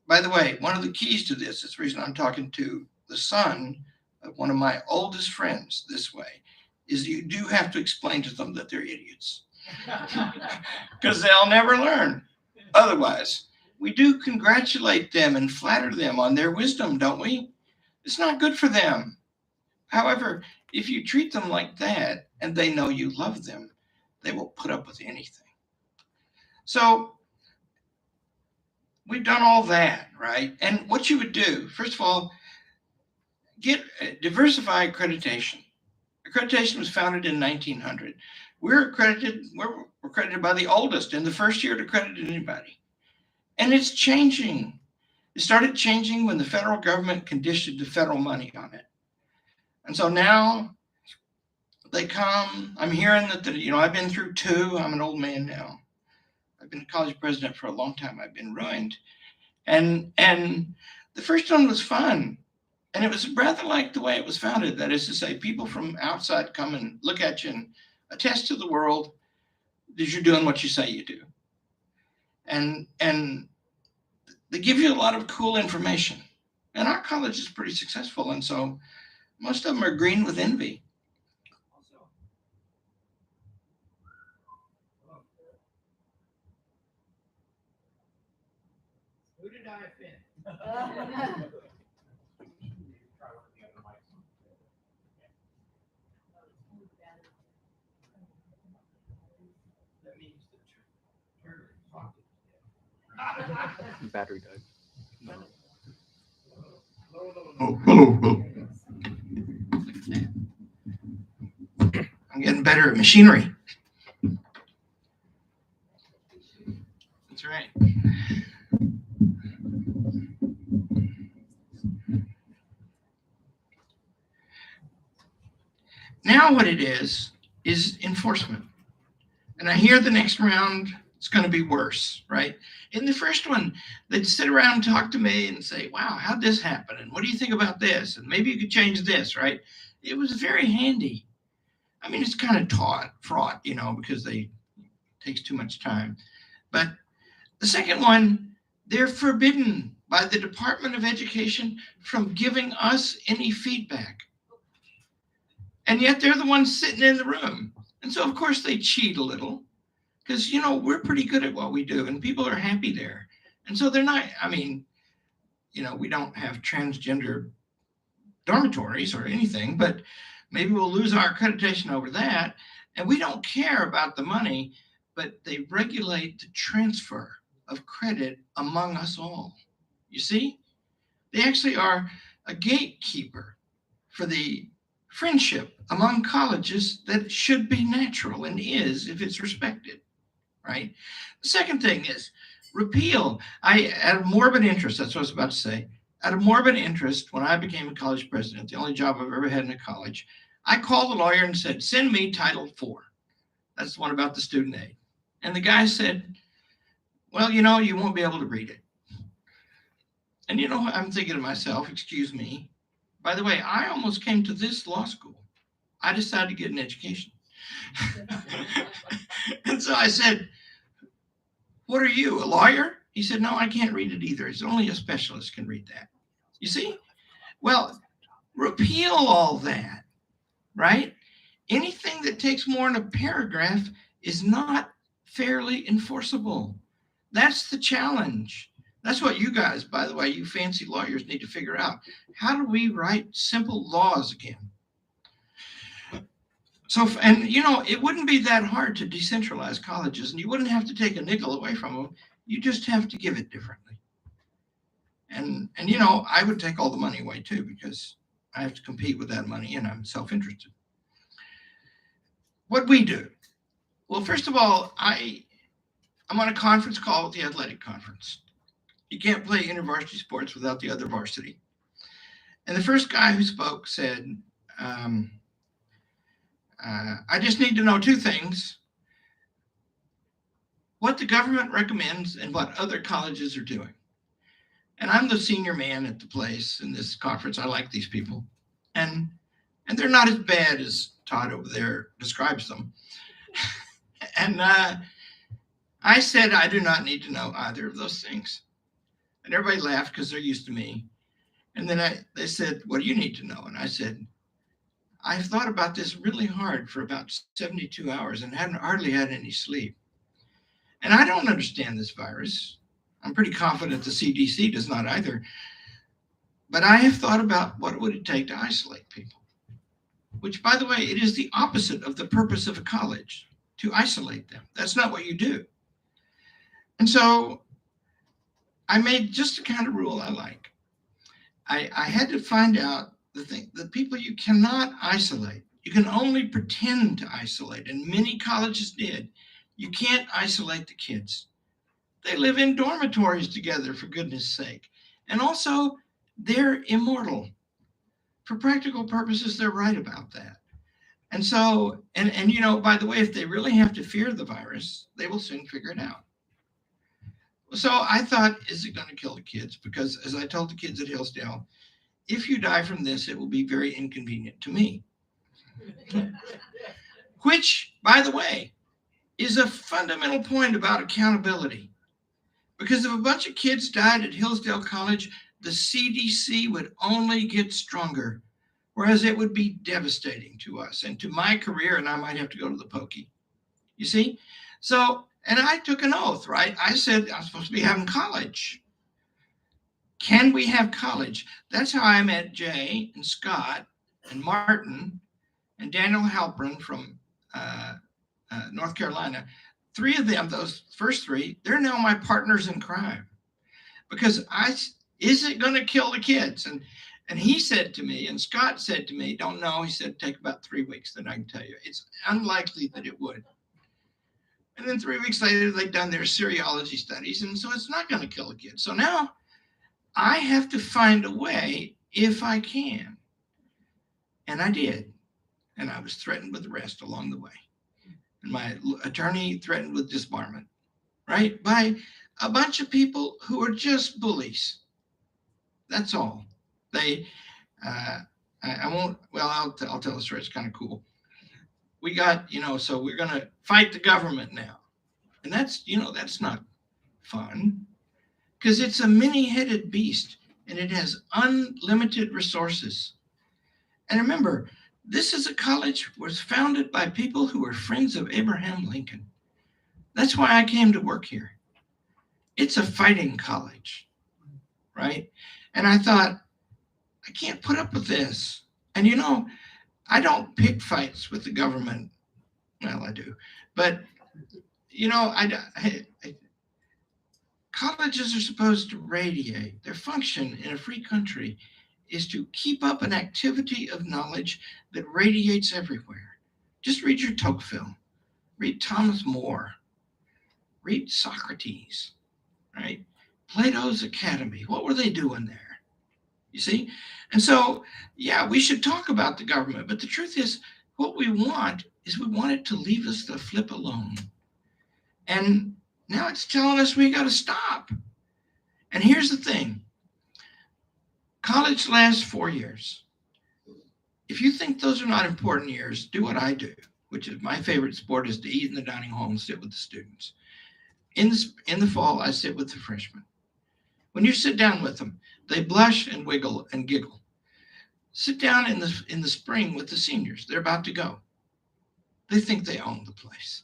By the way, one of the keys to this is the reason I'm talking to the son of one of my oldest friends this way, is you do have to explain to them that they're idiots because they'll never learn otherwise. We do congratulate them and flatter them on their wisdom, don't we? It's not good for them. However, if you treat them like that and they know you love them, they will put up with anything. So we've done all that, right? And what you would do, first of all, diversify accreditation. Accreditation was founded in 1900. We're accredited by the oldest and the first year to accredit anybody. And it's changing. It started changing when the federal government conditioned the federal money on it. And so now they come, I'm hearing that, I've been through two, I'm an old man now. I've been a college president for a long time. I've been ruined. And the first one was fun. And it was rather like the way it was founded. That is to say, people from outside come and look at you and attest to the world that you're doing what you say you do. And they give you a lot of cool information. And our college is pretty successful. And so most of them are green with envy. Who did I offend? Battery died. Oh, hello. I'm getting better at machinery. That's right. Now what it is enforcement. And I hear the next round it's going to be worse, right? In the first one, they'd sit around and talk to me and say, wow, how'd this happen? And what do you think about this? And maybe you could change this, right? It was very handy. I mean, it's kind of fraught, because it takes too much time. But the second one, they're forbidden by the Department of Education from giving us any feedback. And yet they're the ones sitting in the room. And so, of course, they cheat a little because, we're pretty good at what we do and people are happy there. And so they're not, we don't have transgender dormitories or anything, but maybe we'll lose our accreditation over that. And we don't care about the money, but they regulate the transfer of credit among us all. You see, they actually are a gatekeeper for the friendship among colleges that should be natural and is if it's respected, right? The second thing is repeal. Out of morbid interest, that's what I was about to say, out of morbid interest, when I became a college president, the only job I've ever had in a college, I called the lawyer and said, send me Title IV. That's the one about the student aid. And the guy said, well, you won't be able to read it. And I'm thinking to myself, excuse me, by the way, I almost came to this law school. I decided to get an education. And so I said, what are you, a lawyer? He said, no, I can't read it either. It's only a specialist can read that. You see? Well, repeal all that, right? Anything that takes more than a paragraph is not fairly enforceable. That's the challenge. That's what you guys, by the way, you fancy lawyers need to figure out. How do we write simple laws again? So, and it wouldn't be that hard to decentralize colleges and you wouldn't have to take a nickel away from them. You just have to give it differently. And I would take all the money away too, because I have to compete with that money and I'm self-interested. What we do? Well, first of all, I'm on a conference call with the athletic conference. You can't play intervarsity sports without the other varsity. And the first guy who spoke said, I just need to know two things: what the government recommends and what other colleges are doing. And I'm the senior man at the place in this conference. I like these people. And they're not as bad as Todd over there describes them. And I said, I do not need to know either of those things. And everybody laughed because they're used to me. And then they said, what do you need to know? And I said, I've thought about this really hard for about 72 hours and haven't hardly had any sleep. And I don't understand this virus. I'm pretty confident the CDC does not either. But I have thought about what would it take to isolate people. which, by the way, it is the opposite of the purpose of a college, to isolate them. That's not what you do. And so I made just the kind of rule I like. I had to find out the people you cannot isolate. You can only pretend to isolate, and many colleges did. You can't isolate the kids. They live in dormitories together, for goodness sake. And also, they're immortal. For practical purposes, they're right about that. And so, and you know, by the way, if they really have to fear the virus, they will soon figure it out. So I thought, is it going to kill the kids? Because as I told the kids at Hillsdale, if you die from this, it will be very inconvenient to me. Which, by the way, is a fundamental point about accountability. Because if a bunch of kids died at Hillsdale College, the CDC would only get stronger, whereas it would be devastating to us and to my career, and I might have to go to the pokey. You see? So, and I took an oath, right? I said I'm supposed to be having college. Can we have college? That's how I met Jay and Scott and Martin and Daniel Halpern from North Carolina. Three of them, those first three, they're now my partners in crime. Because is it going to kill the kids? And he said to me, and Scott said to me, don't know. He said, take about 3 weeks, then I can tell you. It's unlikely that it would. And then 3 weeks later, they'd done their serology studies, and so it's not going to kill the kids. So now I have to find a way if I can. And I did. And I was threatened with arrest along the way. And my attorney threatened with disbarment, right? By a bunch of people who are just bullies. That's all. They, I won't, well, I'll tell the story. It's kind of cool. We got, so we're going to fight the government now. And that's, that's not fun because it's a many-headed beast and it has unlimited resources. And remember, this is a college was founded by people who were friends of Abraham Lincoln. That's why I came to work here. It's a fighting college, right? And I thought, I can't put up with this. And I don't pick fights with the government. Well, I do. But, colleges are supposed to radiate. Their function in a free country is to keep up an activity of knowledge that radiates everywhere. Just read your Tocqueville. Read Thomas More. Read Socrates, right? Plato's Academy. What were they doing there? You see? And so, yeah, we should talk about the government, but the truth is, what we want is we want it to leave us the flip alone. And now it's telling us we got to stop. And here's the thing. College lasts 4 years. If you think those are not important years, do what I do, which is my favorite sport is to eat in the dining hall and sit with the students. In the fall, I sit with the freshmen. When you sit down with them, they blush and wiggle and giggle. Sit down in the spring with the seniors. They're about to go. They think they own the place,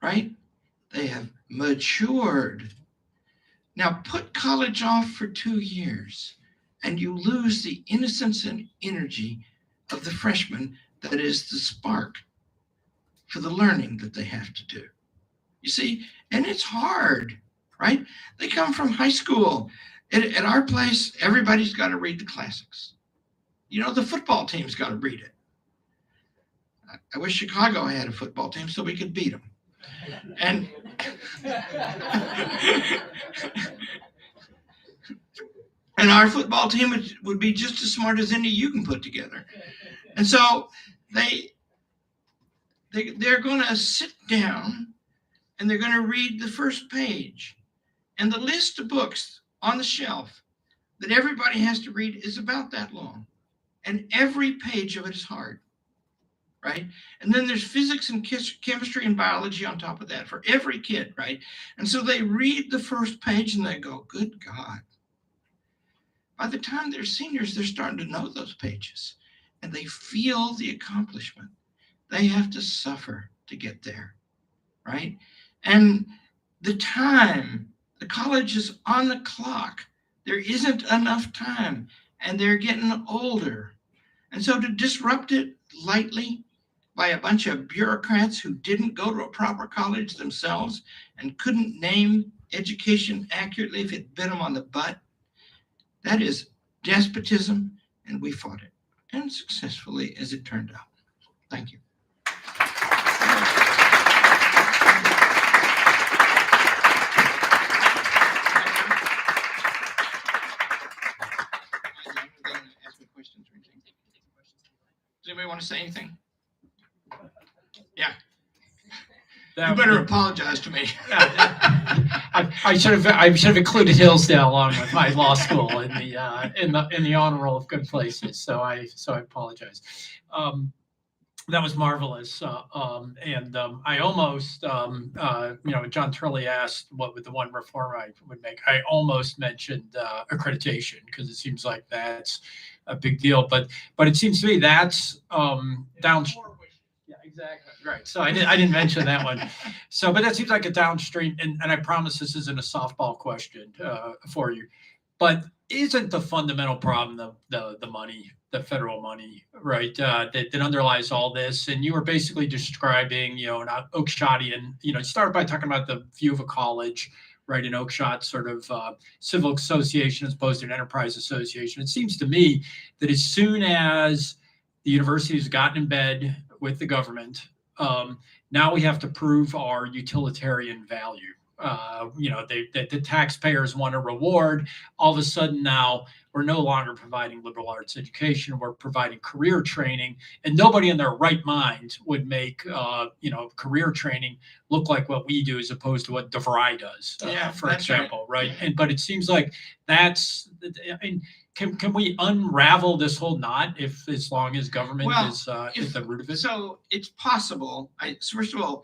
right? They have matured. Now put college off for 2 years and you lose the innocence and energy of the freshman that is the spark for the learning that they have to do. You see, and it's hard, right? They come from high school. At our place, everybody's got to read the classics. The football team's got to read it. I wish Chicago had a football team so we could beat them. And and our football team would be just as smart as any you can put together. And so they're going to sit down and they're going to read the first page. And the list of books on the shelf that everybody has to read is about that long. And every page of it is hard, right? And then there's physics and chemistry and biology on top of that for every kid, right? And so they read the first page and they go, good God. By the time they're seniors, they're starting to know those pages and they feel the accomplishment. They have to suffer to get there, right? And the college is on the clock. There isn't enough time and they're getting older. And so to disrupt it, lightly by a bunch of bureaucrats who didn't go to a proper college themselves and couldn't name education accurately if it bit them on the butt. That is despotism, and we fought it, and successfully, as it turned out. Thank you. Does anybody want to say anything? Yeah. You better apologize to me. I should have included Hillsdale along with my law school in the honor roll of good places. So I apologize. That was marvelous. I almost, John Turley asked what would the one reform I would make. I almost mentioned accreditation because it seems like that's a big deal. But it seems to me that's downstream. Yeah, exactly. Right. So I didn't mention that one. So, but that seems like a downstream, and I promise this isn't a softball question for you, but isn't the fundamental problem the money, the federal money, right? That underlies all this. And you were basically describing, an Oakshotian, you started by talking about the view of a college, right? An Oakshott sort of civil association as opposed to an enterprise association. It seems to me that as soon as the university has gotten in bed with the government, now we have to prove our utilitarian value. The taxpayers want a reward. All of a sudden now we're no longer providing liberal arts education. We're providing career training, and nobody in their right mind would make career training look like what we do as opposed to what DeVry does, for example, right? But it seems like that's. Can we unravel this whole knot as long as government is at the root of it? So it's possible. First of all,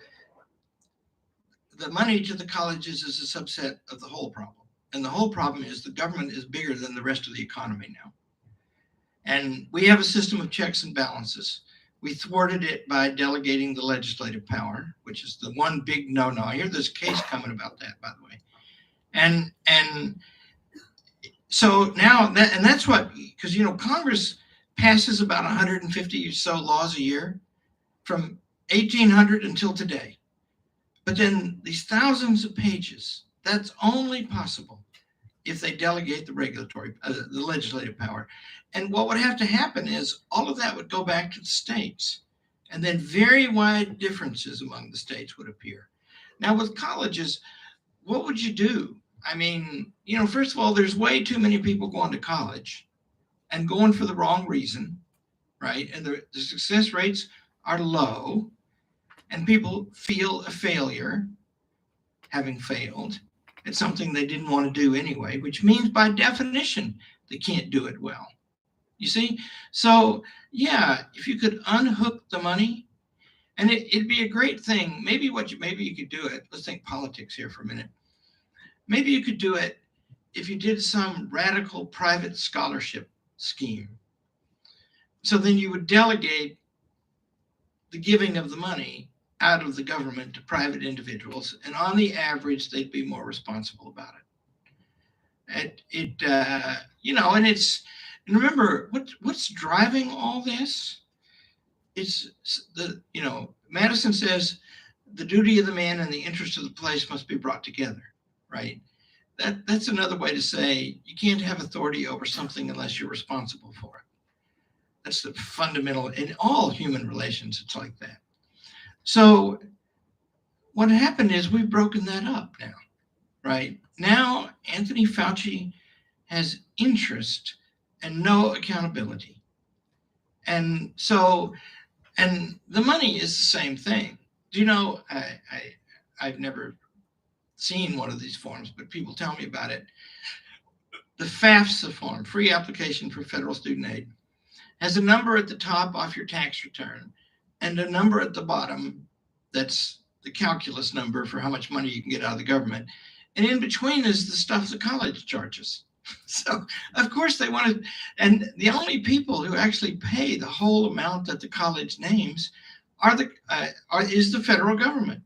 the money to the colleges is a subset of the whole problem. And the whole problem is the government is bigger than the rest of the economy now. And we have a system of checks and balances. We thwarted it by delegating the legislative power, which is the one big no-no. I hear there's a case coming about that, by the way. And so now, that's what, because, Congress passes about 150 or so laws a year from 1800 until today. But then these thousands of pages, that's only possible if they delegate the legislative power. And what would have to happen is all of that would go back to the states. And then very wide differences among the states would appear. Now with colleges, what would you do? I mean, first of all, there's way too many people going to college and going for the wrong reason, right? And the success rates are low. And people feel a failure, having failed. It's something they didn't want to do anyway, which means by definition, they can't do it well. You see? So yeah, if you could unhook the money, and it'd be a great thing. Maybe you could do it. Let's think politics here for a minute. Maybe you could do it if you did some radical private scholarship scheme. So then you would delegate the giving of the money out of the government to private individuals, and on the average, they'd be more responsible about it. And remember what's driving all this? It's Madison says the duty of the man and the interest of the place must be brought together, right? That's another way to say you can't have authority over something unless you're responsible for it. That's the fundamental in all human relations. It's like that. So what happened is we've broken that up now, right? Now Anthony Fauci has interest and no accountability. And the money is the same thing. Do you know, I've never seen one of these forms, but people tell me about it. The FAFSA form, Free Application for Federal Student Aid, has a number at the top off your tax return and a number at the bottom that's the calculus number for how much money you can get out of the government. And in between is the stuff the college charges. So of course they want to, and the only people who actually pay the whole amount that the college names is the federal government.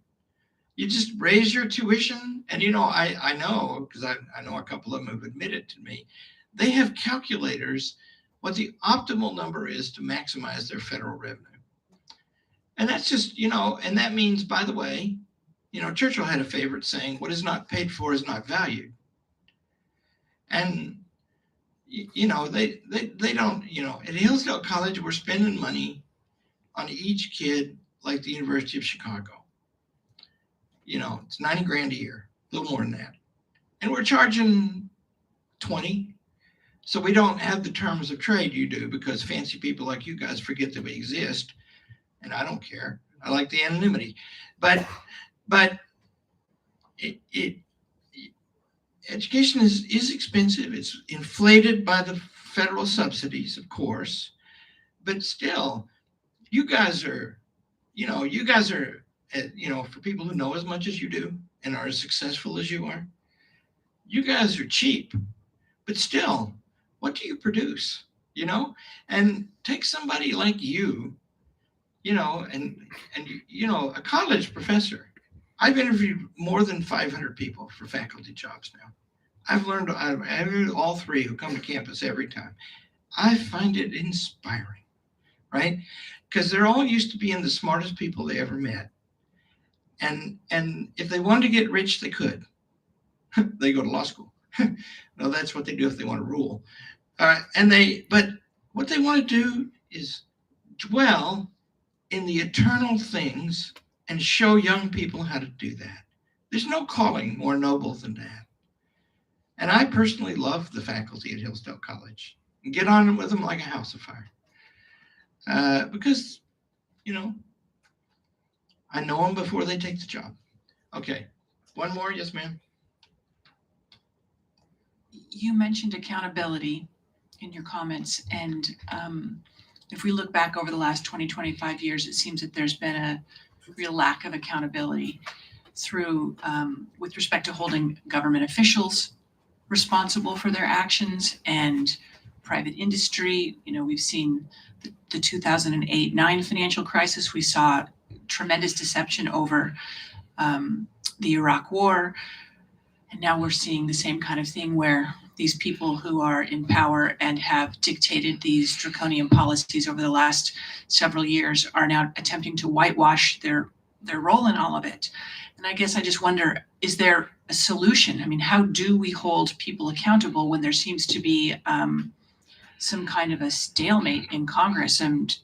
You just raise your tuition, and I know, because I know a couple of them have admitted to me, they have calculators what the optimal number is to maximize their federal revenue. And that's just, and that means, by the way, Churchill had a favorite saying, what is not paid for is not valued. And, they don't, at Hillsdale College, we're spending money on each kid like the University of Chicago. It's 90 grand a year, a little more than that. And we're charging 20. So we don't have the terms of trade you do, because fancy people like you guys forget that we exist. And I don't care. I like the anonymity. But education is expensive. It's inflated by the federal subsidies, of course. But still, you guys are, for people who know as much as you do and are as successful as you are, you guys are cheap. But still, what do you produce? And take somebody like you, a college professor. I've interviewed more than 500 people for faculty jobs now. I've interviewed all three who come to campus every time. I find it inspiring, right? Because they're all used to being the smartest people they ever met. And if they wanted to get rich, they could. They go to law school. No, that's what they do if they want to rule. But what they want to do is dwell in the eternal things and show young people how to do that. There's no calling more noble than that. And I personally love the faculty at Hillsdale College and get on with them like a house of fire. Because, I know them before they take the job. Okay, one more, yes, ma'am. You mentioned accountability in your comments, and if we look back over the last 20, 25 years, it seems that there's been a real lack of accountability through, with respect to holding government officials responsible for their actions and private industry. We've seen the 2008-9 financial crisis. We saw tremendous deception over the Iraq War. And now we're seeing the same kind of thing where these people who are in power and have dictated these draconian policies over the last several years are now attempting to whitewash their role in all of it. And I guess I just wonder, is there a solution? I mean, how do we hold people accountable when there seems to be some kind of a stalemate in Congress? And,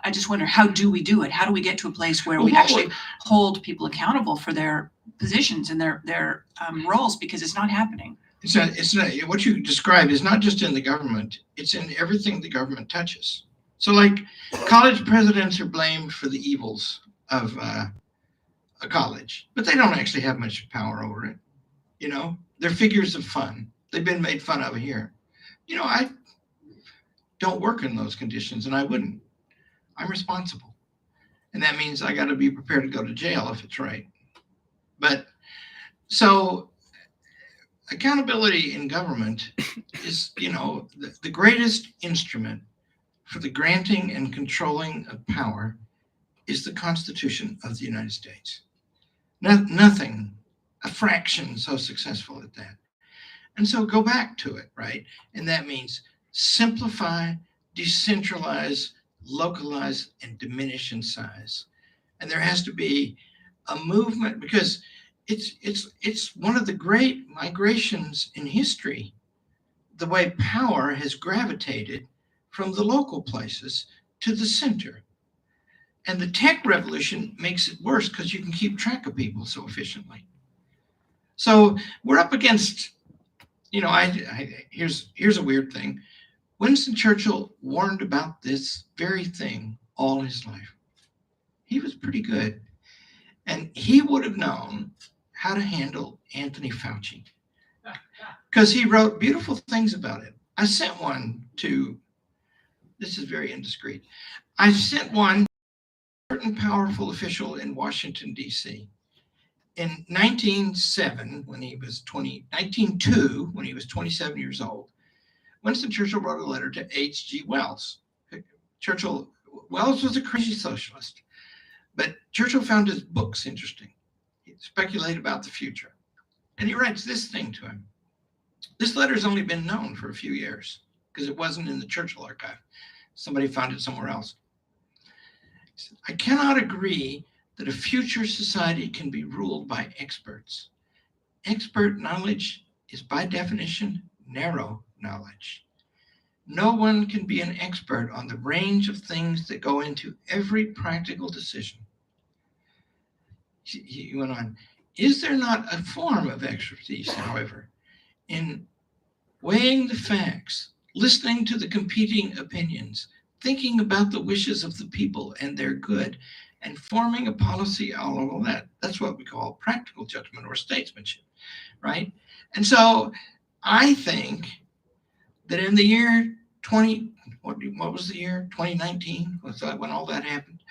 I just wonder, how do we do it? How do we get to a place where we actually hold people accountable for their positions and their roles, because it's not happening. It's not what you described is not just in the government, it's in everything the government touches. So like college presidents are blamed for the evils of a college, but they don't actually have much power over it. They're figures of fun. They've been made fun of here. I don't work in those conditions, and I wouldn't. I'm responsible. And that means I got to be prepared to go to jail if it's right. But so accountability in government is, the greatest instrument for the granting and controlling of power is the Constitution of the United States. Nothing, a fraction so successful at that. And so go back to it, right? And that means simplify, decentralize, localize, and diminish in size. And there has to be a movement, because it's one of the great migrations in history, the way power has gravitated from the local places to the center. And the tech revolution makes it worse because you can keep track of people so efficiently. So we're up against, here's a weird thing. Winston Churchill warned about this very thing all his life. He was pretty good. And he would have known how to handle Anthony Fauci, because he wrote beautiful things about it. I sent one to, this is very indiscreet. I sent one to a certain powerful official in Washington, D.C. In 1902, when he was 27 years old, Winston Churchill wrote a letter to H.G. Wells. Wells was a crazy socialist, but Churchill found his books interesting. He speculated about the future. And he writes this thing to him. This letter's only been known for a few years. because it wasn't in the Churchill archive. Somebody found it somewhere else. He said, I cannot agree that a future society can be ruled by experts. Expert knowledge is by definition narrow knowledge. No one can be an expert on the range of things that go into every practical decision. He went on, is there not a form of expertise, however, in weighing the facts, listening to the competing opinions, thinking about the wishes of the people and their good, and forming a policy, all of that? That's what we call practical judgment or statesmanship, right? And so I think that in the year what was the year? 2019? Was that when all that happened?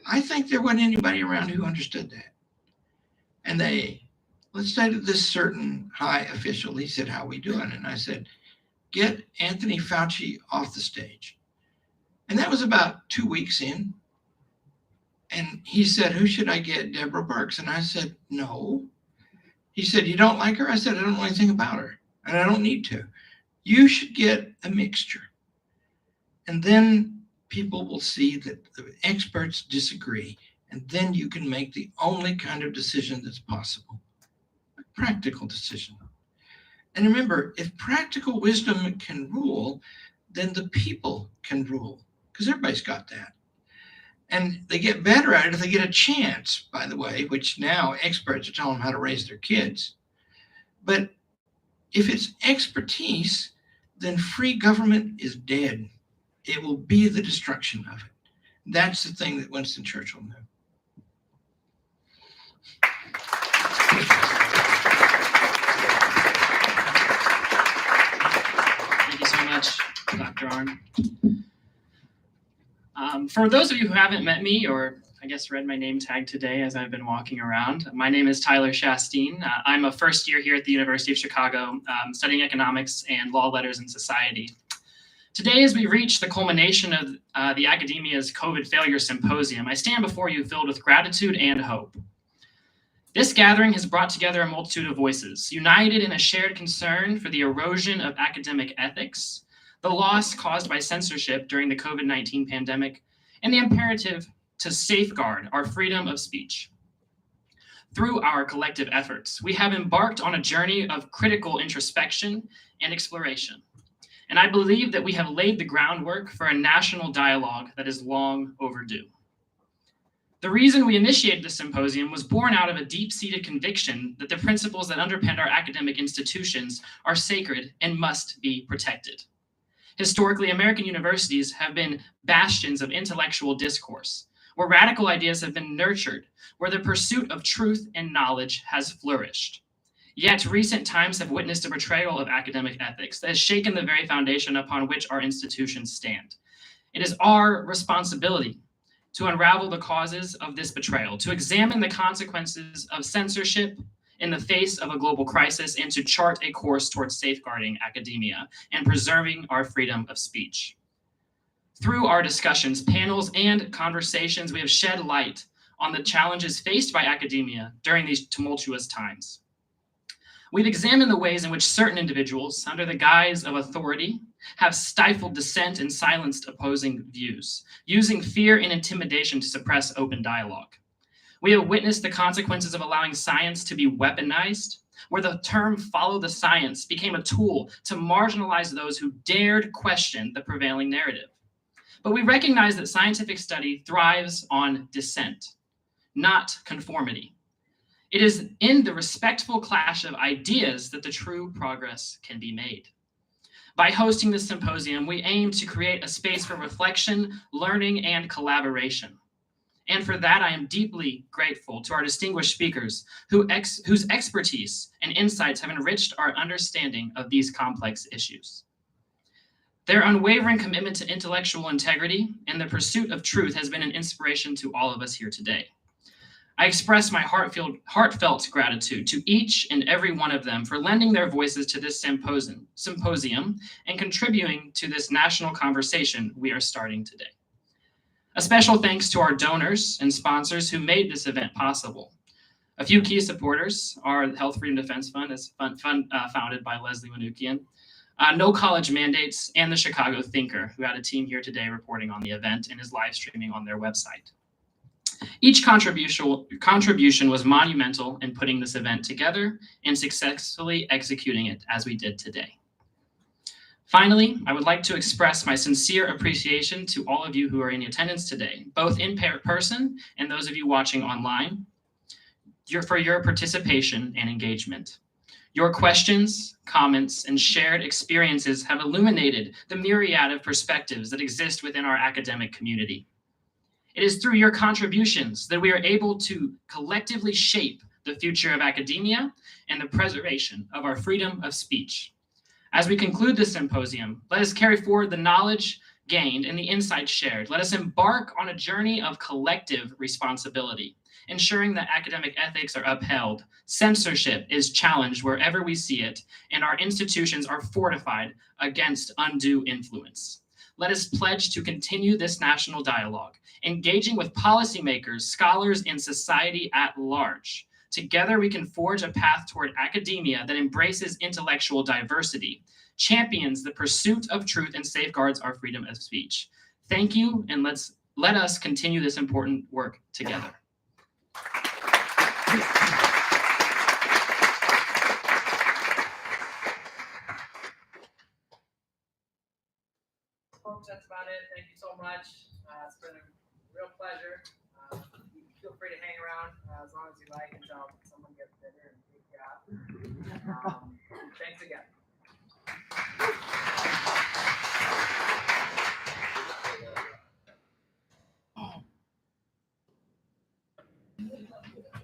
I think there wasn't anybody around who understood that. And let's say to this certain high official, he said, how we doing? And I said, get Anthony Fauci off the stage. And that was about 2 weeks in. And he said, who should I get? Deborah Birx. And I said, no. He said, you don't like her? I said, I don't know anything about her, and I don't need to. You should get a mixture. And then people will see that the experts disagree, and then you can make the only kind of decision that's possible, a practical decision. And remember, if practical wisdom can rule, then the people can rule, because everybody's got that. And they get better at it if they get a chance, by the way, which now experts are telling them how to raise their kids. But if it's expertise, then free government is dead. It will be the destruction of it. That's the thing that Winston Churchill knew. Thank you so much, Dr. Arnn. For those of you who haven't met me, or I guess read my name tag today as I've been walking around, my name is Tyler Shasteen. I'm a first year here at the University of Chicago, studying economics and law, letters, and society. Today, as we reach the culmination of the academia's COVID failure symposium, I stand before you filled with gratitude and hope. This gathering has brought together a multitude of voices, united in a shared concern for the erosion of academic ethics, the loss caused by censorship during the COVID-19 pandemic, and the imperative to safeguard our freedom of speech. Through our collective efforts, we have embarked on a journey of critical introspection and exploration. And I believe that we have laid the groundwork for a national dialogue that is long overdue. The reason we initiated the symposium was born out of a deep-seated conviction that the principles that underpin our academic institutions are sacred and must be protected. Historically, American universities have been bastions of intellectual discourse, where radical ideas have been nurtured, where the pursuit of truth and knowledge has flourished. Yet recent times have witnessed a betrayal of academic ethics that has shaken the very foundation upon which our institutions stand. It is our responsibility to unravel the causes of this betrayal, to examine the consequences of censorship in the face of a global crisis, and to chart a course towards safeguarding academia and preserving our freedom of speech. Through our discussions, panels, and conversations, we have shed light on the challenges faced by academia during these tumultuous times. We've examined the ways in which certain individuals, under the guise of authority, have stifled dissent and silenced opposing views, using fear and intimidation to suppress open dialogue. We have witnessed the consequences of allowing science to be weaponized, where the term "follow the science" became a tool to marginalize those who dared question the prevailing narrative. But we recognize that scientific study thrives on dissent, not conformity. It is in the respectful clash of ideas that the true progress can be made. By hosting this symposium, we aim to create a space for reflection, learning, and collaboration. And for that, I am deeply grateful to our distinguished speakers whose expertise and insights have enriched our understanding of these complex issues. Their unwavering commitment to intellectual integrity and the pursuit of truth has been an inspiration to all of us here today. I express my heartfelt gratitude to each and every one of them for lending their voices to this symposium and contributing to this national conversation we are starting today. A special thanks to our donors and sponsors who made this event possible. A few key supporters are the Health Freedom Defense Fund, founded by Leslie Manoukian, No College Mandates, and the Chicago Thinker, who had a team here today reporting on the event and is live streaming on their website. Each contribution was monumental in putting this event together and successfully executing it as we did today. Finally, I would like to express my sincere appreciation to all of you who are in attendance today, both in person and those of you watching online, for your participation and engagement. Your questions, comments, and shared experiences have illuminated the myriad of perspectives that exist within our academic community. It is through your contributions that we are able to collectively shape the future of academia and the preservation of our freedom of speech. As we conclude this symposium, let us carry forward the knowledge gained and the insights shared. Let us embark on a journey of collective responsibility, ensuring that academic ethics are upheld, censorship is challenged wherever we see it, and our institutions are fortified against undue influence. Let us pledge to continue this national dialogue, engaging with policymakers, scholars, and society at large. Together, we can forge a path toward academia that embraces intellectual diversity, champions the pursuit of truth, and safeguards our freedom of speech. Thank you, and let us continue this important work together. Folks, that's about it. Thank you so much. It's been a real pleasure. Feel free to hang around as long as you like until someone gets bitter and kick you out. Thanks again.